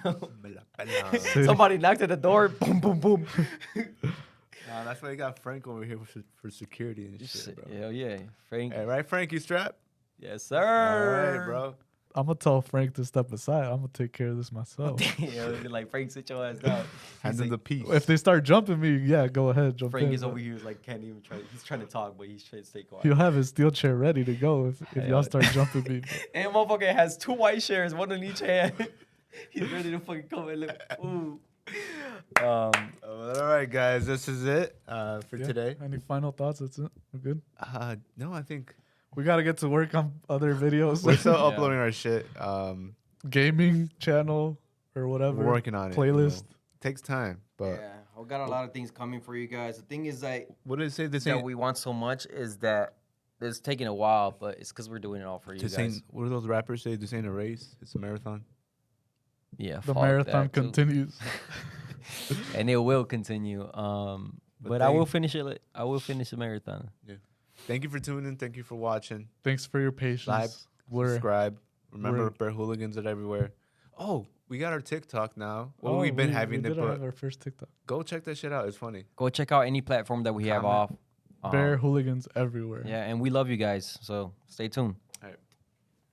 Speaker 2: City.
Speaker 1: Somebody knocked at the door. Boom, boom, boom.
Speaker 3: Nah, that's why you got Frank over here for security and shit, bro.
Speaker 1: Hell yeah, Frank.
Speaker 3: Hey, right, Frank, you strap?
Speaker 1: Yes,
Speaker 3: All
Speaker 1: sir.
Speaker 3: right, bro.
Speaker 2: I'm gonna tell Frank to step aside. I'm gonna take care of this myself.
Speaker 1: Damn, like Frank, sit your ass down.
Speaker 3: Hand
Speaker 1: He's
Speaker 3: him
Speaker 1: like,
Speaker 3: the piece.
Speaker 2: If they start jumping me, yeah, go ahead, jump
Speaker 1: Frank
Speaker 2: in.
Speaker 1: is
Speaker 2: but
Speaker 1: over here, like can't even try. He's trying to talk, but he's trying to stay quiet.
Speaker 2: He'll have his steel chair ready to go if
Speaker 1: Yeah.
Speaker 2: y'all start jumping me.
Speaker 1: And motherfucker has 2 white chairs, one in each hand. He's ready to fucking come and look. Ooh.
Speaker 3: All right, guys, this is it for today.
Speaker 2: Any final thoughts? That's it. We're good.
Speaker 3: No, I think
Speaker 2: We gotta get to work on other videos.
Speaker 3: we're still uploading our shit.
Speaker 2: Gaming channel or whatever.
Speaker 3: We're working on it.
Speaker 2: Playlist.
Speaker 3: Takes time, but
Speaker 1: Yeah, we got a lot of things coming for you guys. The thing is that
Speaker 3: what did it say? This
Speaker 1: that
Speaker 3: ain't.
Speaker 1: we want so much is that it's taking a while, but it's because we're doing it all for you
Speaker 3: This
Speaker 1: guys.
Speaker 3: ain't. What do those rappers say? This ain't a race. It's a marathon.
Speaker 1: Yeah,
Speaker 2: The
Speaker 1: fuck
Speaker 2: marathon
Speaker 1: that, too.
Speaker 2: continues.
Speaker 1: And it will continue. But I will finish it. I will finish the marathon.
Speaker 3: Thank you for tuning in. Thank you for watching.
Speaker 2: Thanks for your patience.
Speaker 3: Like, subscribe. Remember, Bear Hooligans are everywhere. Oh, we got our TikTok now. Well, we've been having it, but
Speaker 2: have our first TikTok.
Speaker 3: go check that shit out. It's funny.
Speaker 1: Go check out any platform that we have off.
Speaker 2: Bear Hooligans everywhere.
Speaker 1: Yeah, and we love you guys. So stay tuned.